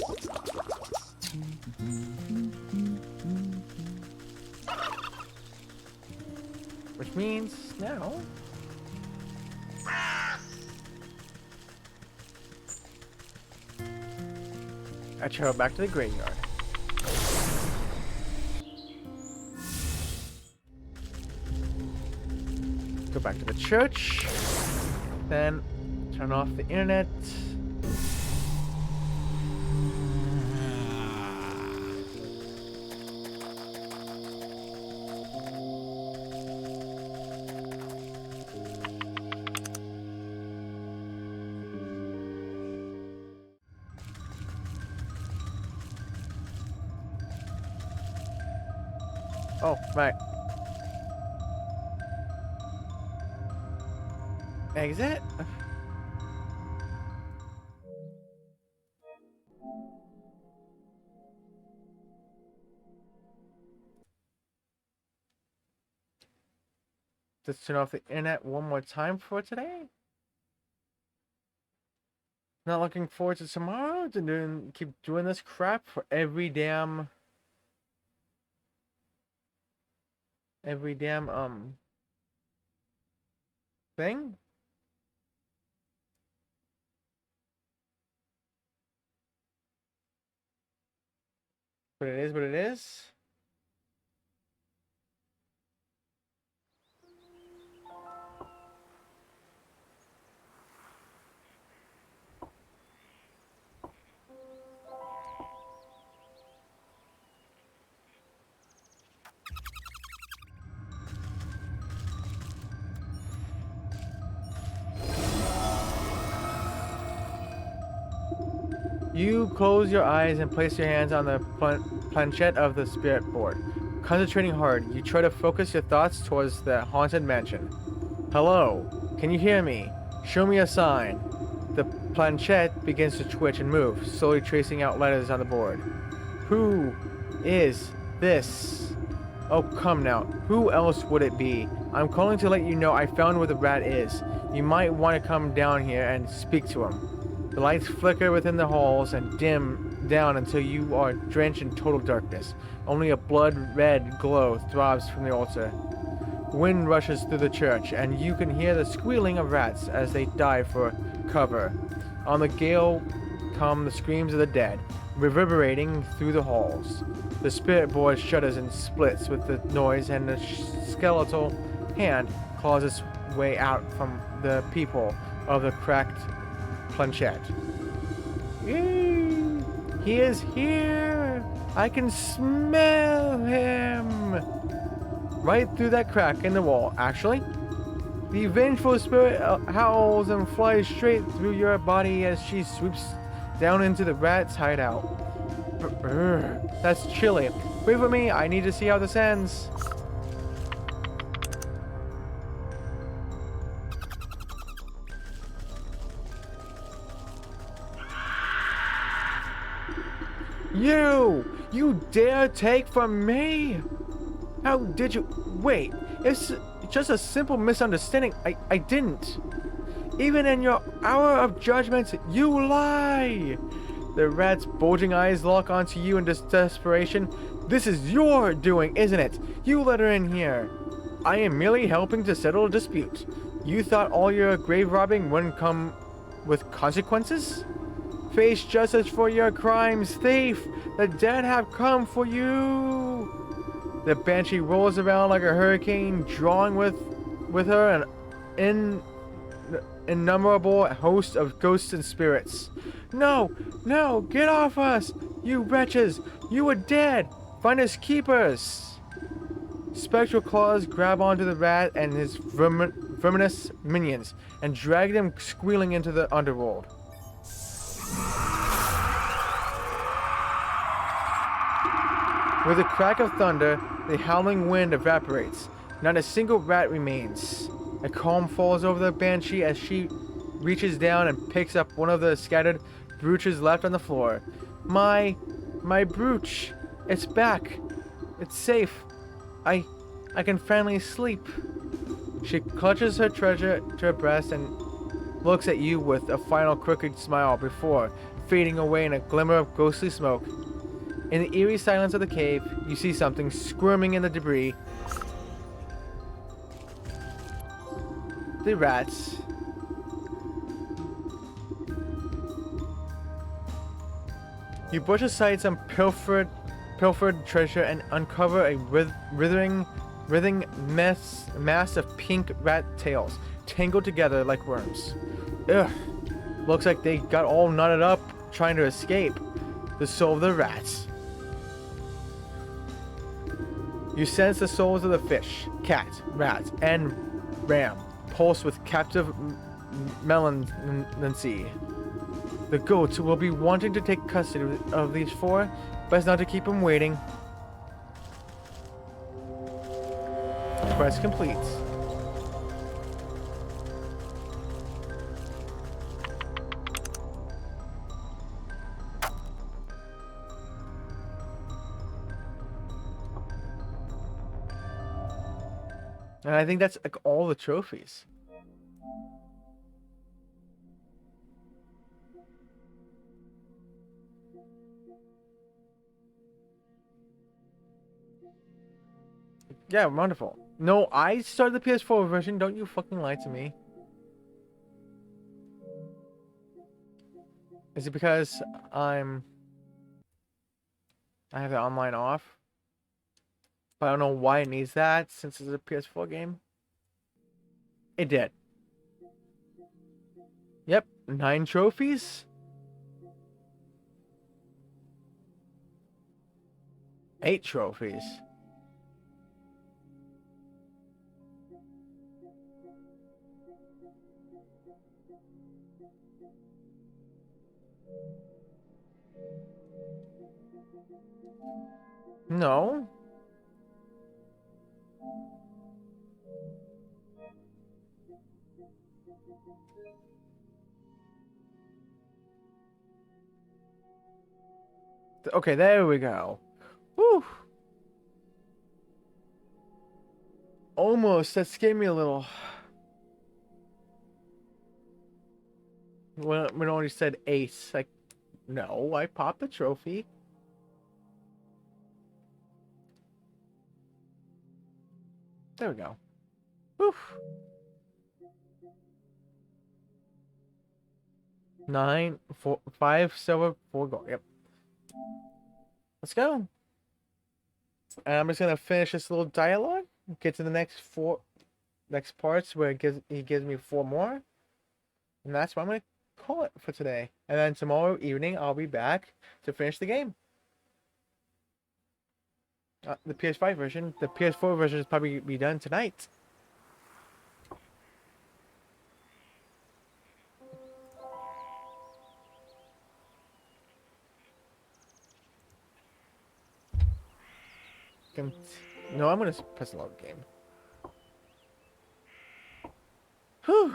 Which means now I travel back to the graveyard. Go back to the church. Then turn off the internet. Oh, right. Exit? Let's turn off the internet one more time for today. Not looking forward to tomorrow to keep doing this crap for every damn thing. But it is what it is. You close your eyes and place your hands on the planchette of the spirit board. Concentrating hard, you try to focus your thoughts towards the haunted mansion. Hello, can you hear me? Show me a sign. The planchette begins to twitch and move, slowly tracing out letters on the board. Who is this? Oh, come now. Who else would it be? I'm calling to let you know I found where the rat is. You might want to come down here and speak to him. The lights flicker within the halls and dim down until you are drenched in total darkness. Only a blood-red glow throbs from the altar. Wind rushes through the church, and you can hear the squealing of rats as they dive for cover. On the gale come the screams of the dead, reverberating through the halls. The spirit board shudders and splits with the noise, and the skeletal hand claws its way out from the peephole of the cracked planchette. He is here! I can smell him! Right through that crack in the wall, actually. The vengeful spirit howls and flies straight through your body as she swoops down into the rat's hideout. That's chilly. Wait for me, I need to see how this ends. You dare take from me? How did you... Wait, it's just a simple misunderstanding. I didn't. Even in your hour of judgment, you lie. The rat's bulging eyes lock onto you in desperation. This is your doing, isn't it? You let her in here. I am merely helping to settle a dispute. You thought all your grave robbing wouldn't come with consequences? Face justice for your crimes, thief! The dead have come for you! The banshee rolls around like a hurricane, drawing with her an innumerable host of ghosts and spirits. No! No! Get off us! You wretches! You are dead! Find us keepers! Spectral claws grab onto the rat and his verminous minions and drag them squealing into the underworld. With a crack of thunder, the howling wind evaporates. Not a single rat remains. A calm falls over the banshee as she reaches down and picks up one of the scattered brooches left on the floor. My brooch! It's back! It's safe! I can finally sleep. She clutches her treasure to her breast and looks at you with a final crooked smile before fading away in a glimmer of ghostly smoke. In the eerie silence of the cave, you see something squirming in the debris. The rats. You brush aside some pilfered treasure and uncover a writhing mass of pink rat tails, tangled together like worms. Ugh. Looks like they got all knotted up trying to escape. The soul of the rats. You sense the souls of the fish, cat, rat, and ram pulse with captive melancholy. The goats will be wanting to take custody of these four, best not to keep them waiting. Quest complete. And I think that's like all the trophies. Yeah, wonderful. No, I started the PS4 version. Don't you fucking lie to me. Is it because I have the online off? But I don't know why it needs that since it's a PS4 game. It did. Yep, 9 trophies. 8 trophies. No. Okay, there we go. Woo. Almost. That scared me a little. When it already said ace, like, no, I popped the trophy. There we go. Woof. 9, 4, 5 silver, 4 gold. Yep. Let's go. And I'm just gonna finish this little dialogue. Get to the next parts where he gives me 4 more, and that's what I'm gonna call it for today. And then tomorrow evening I'll be back to finish the game. The PS5 version. The PS4 version is probably be done tonight. No, I'm gonna press log game. Whew.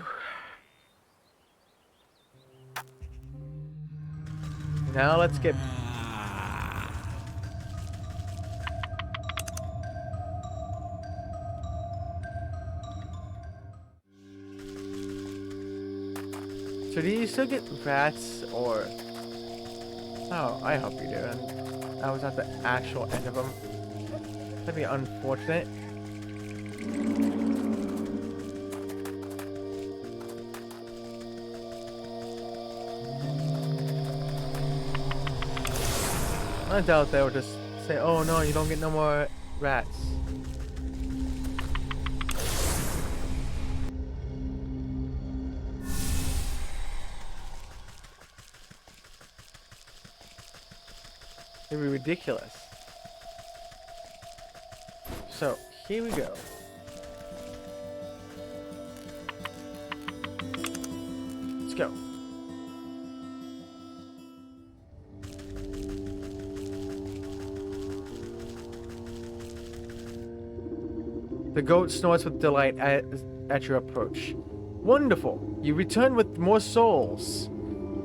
Now let's get. So do you still get rats or? Oh, I hope you do. And I was at the actual end of them. That'd be unfortunate. I doubt they would just say, "Oh no, you don't get no more rats." It'd be ridiculous. So, here we go. Let's go. The goat snorts with delight at your approach. Wonderful! You return with more souls.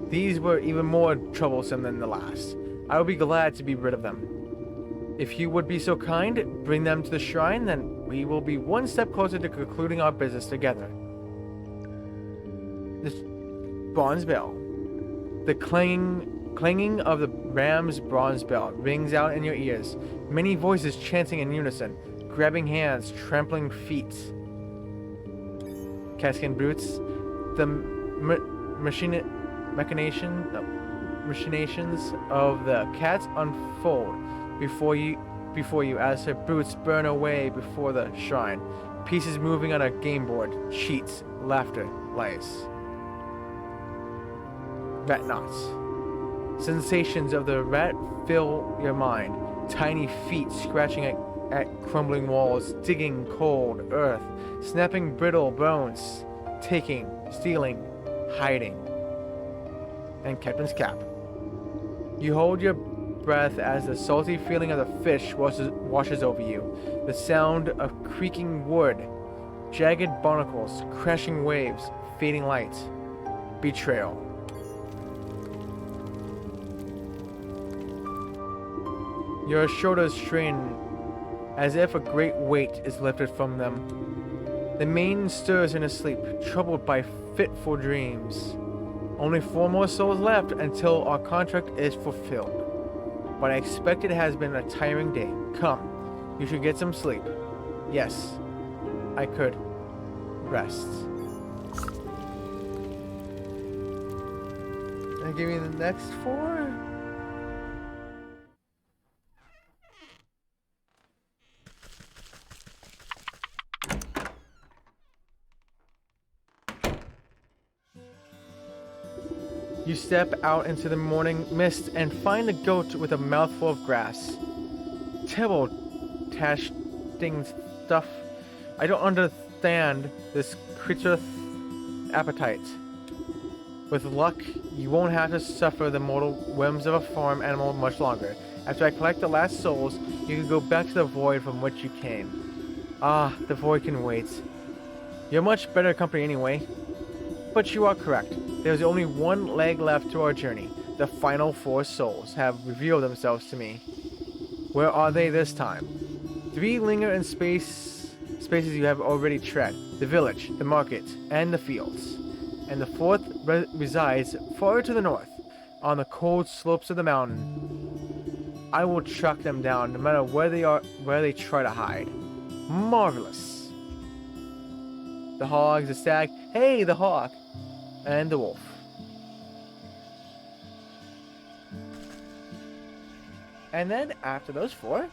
These were even more troublesome than the last. I would be glad to be rid of them. If you would be so kind, bring them to the shrine, then we will be one step closer to concluding our business together. This bronze bell. The clanging of the ram's bronze bell rings out in your ears. Many voices chanting in unison, grabbing hands, trampling feet. Cascade brutes. The machinations of the cats unfold before you as her boots burn away before the shrine. Pieces moving on a game board. Cheats, laughter, lies. Rat knots. Sensations of the rat fill your mind. Tiny feet scratching at crumbling walls, digging cold earth, snapping brittle bones, taking, stealing, hiding. And Captain's cap. You hold your breath as the salty feeling of the fish washes over you. The sound of creaking wood, jagged barnacles, crashing waves, fading light. Betrayal. Your shoulders strain as if a great weight is lifted from them. The maiden stirs in her sleep, troubled by fitful dreams. Only 4 more souls left until our contract is fulfilled. But I expect it has been a tiring day. Come, you should get some sleep. Yes, I could rest. And give me the next 4. You step out into the morning mist and find the goat with a mouthful of grass. Terrible tasting stuff. I don't understand this creature's appetite. With luck, you won't have to suffer the mortal whims of a farm animal much longer. After I collect the last souls, you can go back to the void from which you came. Ah, the void can wait. You're much better company anyway. But you are correct. There's only one leg left to our journey. The final 4 souls have revealed themselves to me. Where are they this time? 3 linger in spaces you have already tread. The village, the market, and the fields. And the 4th resides far to the north, on the cold slopes of the mountain. I will track them down no matter where they try to hide. Marvelous. The hog, the stag, hey, the hawk, and the wolf. And then after those 4,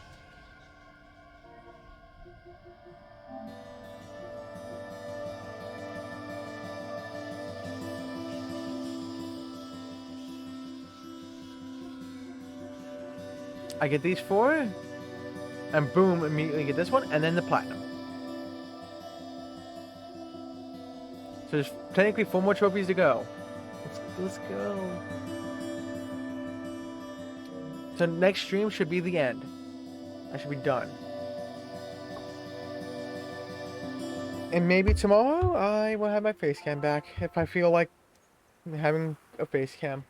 I get these 4, and boom, immediately get this one, and then the platinum. So there's technically 4 more trophies to go. Let's go. So next stream should be the end. I should be done. And maybe tomorrow I will have my face cam back if I feel like having a face cam.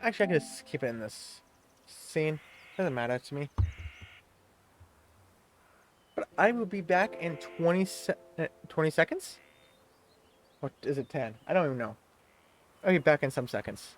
Actually, I can just keep it in this scene. Doesn't matter to me. But I will be back in 20 seconds? What is it, 10? I don't even know. I'll be back in some seconds.